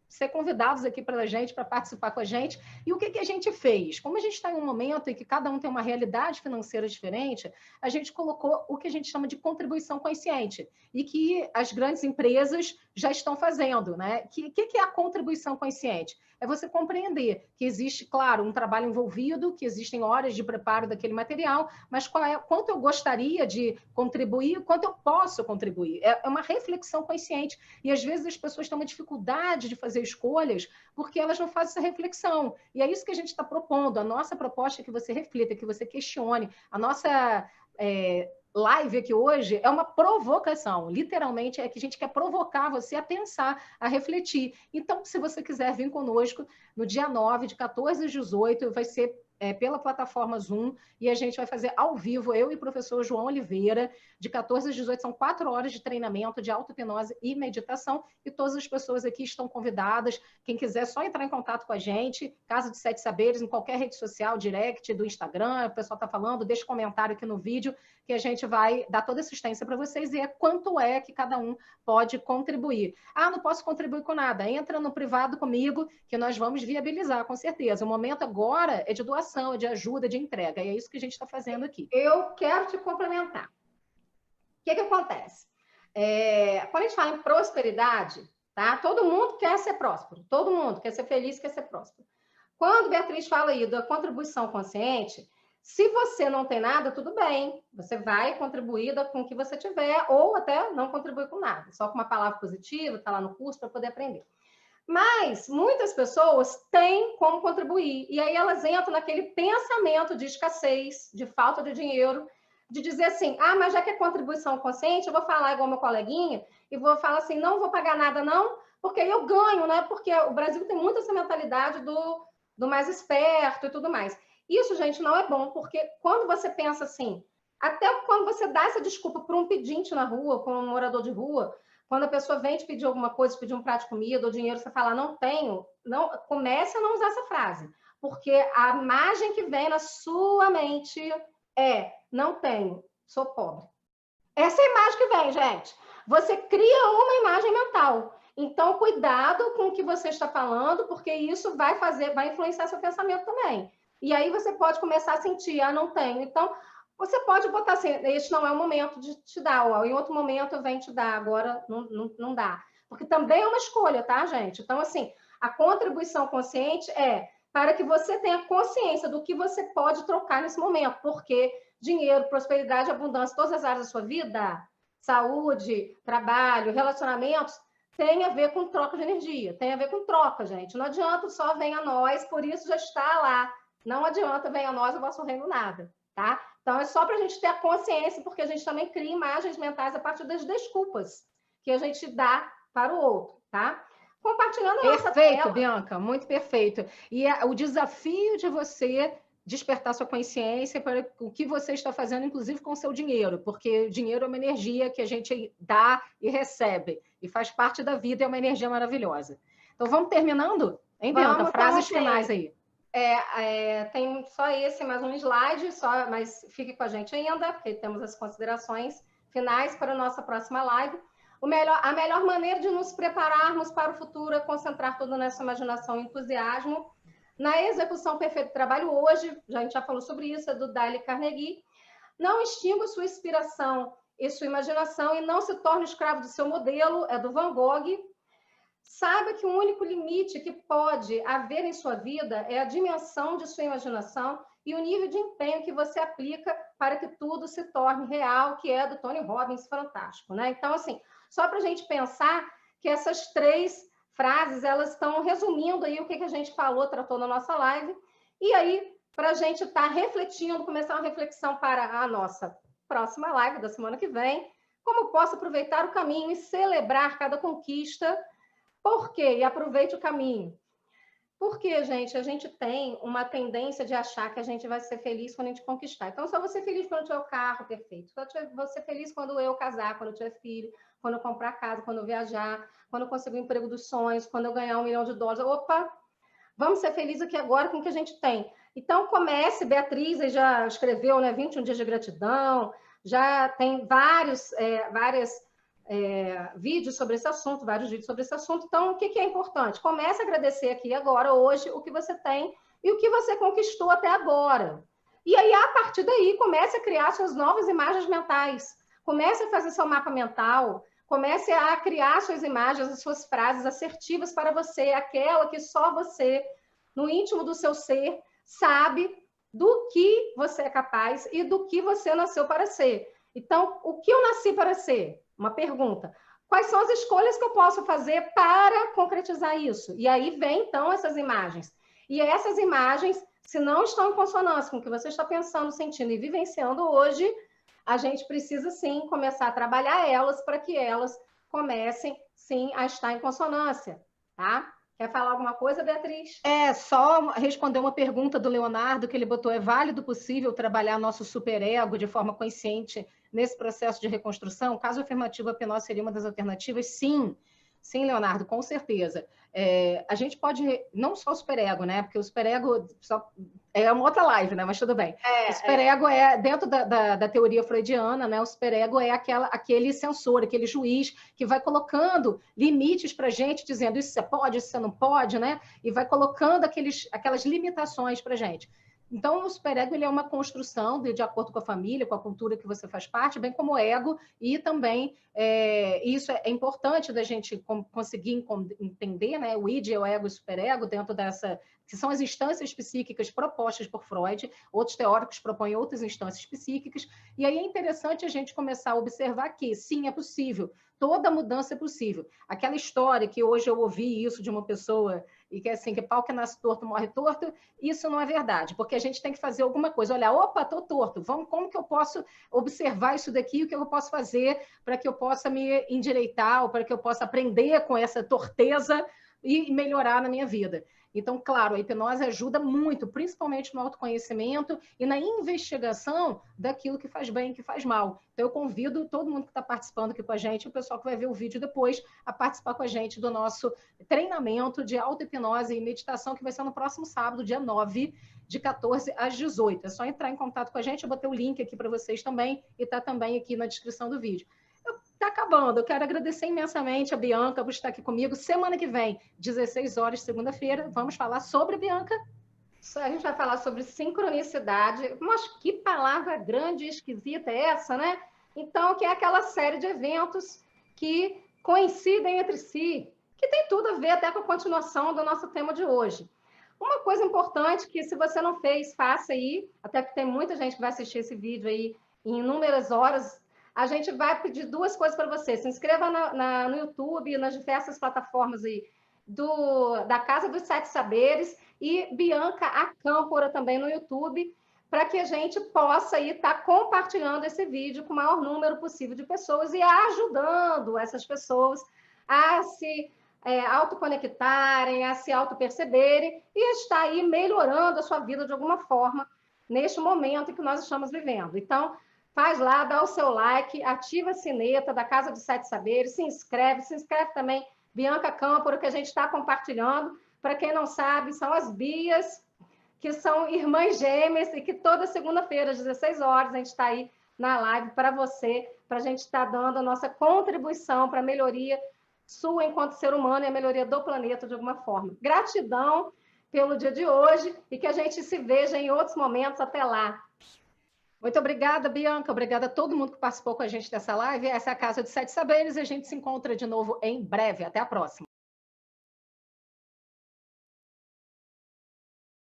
ser convidados aqui pela gente, para participar com a gente. E o que a gente fez? Como a gente está em um momento em que cada um tem uma realidade financeira diferente, a gente colocou o que a gente chama de contribuição consciente, e que as grandes empresas já estão fazendo, né? O que é a contribuição consciente? É você compreender que existe, claro, um trabalho envolvido, que existem horas de preparo daquele material, mas quanto eu gostaria de contribuir, quanto eu posso contribuir. É uma reflexão consciente. E, às vezes, as pessoas têm uma dificuldade de fazer escolhas porque elas não fazem essa reflexão. E é isso que a gente está propondo. A nossa proposta é que você reflita, que você questione. A nossa live aqui hoje é uma provocação, literalmente é que a gente quer provocar você a pensar, a refletir. Então, se você quiser vir conosco no dia 9, de 14 às 18, vai ser pela plataforma Zoom, e a gente vai fazer ao vivo, eu e o professor João Oliveira, de 14 às 18, são 4 horas de treinamento de auto-hipnose e meditação, e todas as pessoas aqui estão convidadas. Quem quiser, é só entrar em contato com a gente, Casa de Sete Saberes, em qualquer rede social, direct do Instagram, o pessoal está falando, deixa comentário aqui no vídeo, que a gente vai dar toda assistência para vocês e quanto é que cada um pode contribuir. Ah, não posso contribuir com nada. Entra no privado comigo, que nós vamos viabilizar, com certeza. O momento agora é de doação, é de ajuda, de entrega. E é isso que a gente está fazendo aqui. Eu quero te complementar. O que acontece? Quando a gente fala em prosperidade, tá? Todo mundo quer ser próspero. Todo mundo quer ser feliz, quer ser próspero. Quando Beatriz fala aí da contribuição consciente, se você não tem nada, tudo bem. Você vai contribuir com o que você tiver, ou até não contribuir com nada. Só com uma palavra positiva, está lá no curso para poder aprender. Mas muitas pessoas têm como contribuir. E aí elas entram naquele pensamento de escassez, de falta de dinheiro, de dizer assim, mas já que é contribuição consciente, eu vou falar igual meu coleguinha, e vou falar assim, não vou pagar nada não, porque aí eu ganho, né? Porque o Brasil tem muito essa mentalidade do mais esperto e tudo mais. Isso, gente, não é bom, porque quando você pensa assim, até quando você dá essa desculpa para um pedinte na rua, para um morador de rua, quando a pessoa vem te pedir alguma coisa, te pedir um prato de comida ou dinheiro, você fala, não tenho, não, comece a não usar essa frase, porque a imagem que vem na sua mente é, não tenho, sou pobre. Essa é a imagem que vem, gente. Você cria uma imagem mental. Então, cuidado com o que você está falando, porque isso vai influenciar seu pensamento também. E aí você pode começar a sentir, não tenho. Então, você pode botar assim, este não é o momento de te dar, em outro momento eu venho te dar, agora não dá. Porque também é uma escolha, tá, gente? Então, assim, a contribuição consciente é para que você tenha consciência do que você pode trocar nesse momento, porque dinheiro, prosperidade, abundância, todas as áreas da sua vida, saúde, trabalho, relacionamentos, tem a ver com troca de energia, tem a ver com troca, gente. Não adianta só venha a nós, por isso já está lá. Não adianta venha a nós o vosso reino nada, tá? Então, é só para a gente ter a consciência, porque a gente também cria imagens mentais a partir das desculpas que a gente dá para o outro, tá? Compartilhando a nossa Perfeito, tela. Bianca, muito perfeito. E o desafio de você despertar sua consciência para o que você está fazendo, inclusive com o seu dinheiro, porque o dinheiro é uma energia que a gente dá e recebe, e faz parte da vida, é uma energia maravilhosa. Então, vamos terminando? Hein, Bianca? Vamos, Frases então, finais aí. Tem só esse, mais um slide, mas fique com a gente ainda, porque temos as considerações finais para a nossa próxima live. A melhor maneira de nos prepararmos para o futuro é concentrar toda a nossa imaginação e entusiasmo na execução perfeita do trabalho hoje, a gente já falou sobre isso, é do Dale Carnegie. Não extinga sua inspiração e sua imaginação e não se torne escravo do seu modelo, é do Van Gogh. Saiba que o único limite que pode haver em sua vida é a dimensão de sua imaginação e o nível de empenho que você aplica para que tudo se torne real, que é do Tony Robbins, fantástico, né? Então, assim, só para a gente pensar que essas 3 frases, elas estão resumindo aí o que a gente falou, tratou na nossa live, e aí, para a gente estar refletindo, começar uma reflexão para a nossa próxima live da semana que vem, como posso aproveitar o caminho e celebrar cada conquista. Por quê? E aproveite o caminho. Porque, gente, a gente tem uma tendência de achar que a gente vai ser feliz quando a gente conquistar. Então, só vou ser feliz quando eu tiver o carro perfeito. Vou ser feliz quando eu casar, quando eu tiver filho, quando eu comprar casa, quando eu viajar, quando eu conseguir o emprego dos sonhos, quando eu ganhar $1 milhão. Opa, vamos ser felizes aqui agora com o que a gente tem. Então, comece, Beatriz já escreveu, né, 21 dias de gratidão, já tem vários vídeos sobre esse assunto, vários vídeos sobre esse assunto. Então, o que é importante? Comece a agradecer aqui agora, hoje, o que você tem e o que você conquistou até agora. E aí, a partir daí, comece a criar suas novas imagens mentais. Comece a fazer seu mapa mental. Comece a criar suas imagens, as suas frases assertivas para você, aquela que só você, no íntimo do seu ser, sabe do que você é capaz e do que você nasceu para ser. Então, o que eu nasci para ser? Uma pergunta. Quais são as escolhas que eu posso fazer para concretizar isso? E aí vem, então, essas imagens. E essas imagens, se não estão em consonância com o que você está pensando, sentindo e vivenciando hoje, a gente precisa, sim, começar a trabalhar elas para que elas comecem, sim, a estar em consonância, tá? Quer falar alguma coisa, Beatriz? Só responder uma pergunta do Leonardo, que ele botou: é válido possível trabalhar nosso superego de forma consciente nesse processo de reconstrução? Caso afirmativo, a hipnose seria uma das alternativas? Sim. Sim, Leonardo, com certeza. A gente pode, não só o superego, né? Porque o superego é uma outra live, né? Mas tudo bem. O superego dentro da teoria freudiana, né? O superego é aquele sensor, aquele juiz que vai colocando limites para a gente, dizendo isso você pode, isso você não pode, né? E vai colocando aquelas limitações para a gente. Então, o superego ele é uma construção de acordo com a família, com a cultura que você faz parte, bem como o ego, e também isso é importante da gente conseguir entender, né? O id, o ego e o superego, dentro dessa, que são as instâncias psíquicas propostas por Freud, outros teóricos propõem outras instâncias psíquicas, e aí é interessante a gente começar a observar que, sim, é possível, toda mudança é possível. Aquela história que hoje eu ouvi isso de uma pessoa, e que é assim, que pau que nasce torto, morre torto, isso não é verdade, porque a gente tem que fazer alguma coisa. Olha, opa, estou torto, como que eu posso observar isso daqui, o que eu posso fazer para que eu possa me endireitar, ou para que eu possa aprender com essa torteza e melhorar na minha vida. Então, claro, a hipnose ajuda muito, principalmente no autoconhecimento e na investigação daquilo que faz bem e que faz mal. Então, eu convido todo mundo que está participando aqui com a gente, o pessoal que vai ver o vídeo depois, a participar com a gente do nosso treinamento de auto-hipnose e meditação, que vai ser no próximo sábado, dia 9, de 14 às 18. É só entrar em contato com a gente, eu botei o link aqui para vocês também, e está também aqui na descrição do vídeo. Está acabando. Eu quero agradecer imensamente a Bianca por estar aqui comigo. Semana que vem, 16 horas, segunda-feira, vamos falar sobre, Bianca? A gente vai falar sobre sincronicidade. Mas que palavra grande e esquisita é essa, né? Então, que é aquela série de eventos que coincidem entre si, que tem tudo a ver até com a continuação do nosso tema de hoje. Uma coisa importante que, se você não fez, faça aí, até porque tem muita gente que vai assistir esse vídeo aí em inúmeras horas. A gente vai pedir 2 coisas para você. Se inscreva no YouTube, nas diversas plataformas aí da Casa dos 7 Saberes, e Bianca Acâmpora também no YouTube. para que a gente possa estar compartilhando esse vídeo com o maior número possível de pessoas e ajudando essas pessoas a se autoconectarem, a se autoperceberem e estar aí melhorando a sua vida de alguma forma neste momento que nós estamos vivendo. Então, faz lá, dá o seu like, ativa a sineta da Casa dos Sete Saberes, se inscreve também Bianca Câmpora, que a gente está compartilhando. Para quem não sabe, são as Bias, que são irmãs gêmeas e que toda segunda-feira, às 16 horas, a gente está aí na live para você, para a gente estar dando a nossa contribuição para a melhoria sua enquanto ser humano e a melhoria do planeta de alguma forma. Gratidão pelo dia de hoje e que a gente se veja em outros momentos. Até lá. Muito obrigada, Bianca. Obrigada a todo mundo que participou com a gente dessa live. Essa é a Casa dos Sete Saberes e a gente se encontra de novo em breve. Até a próxima.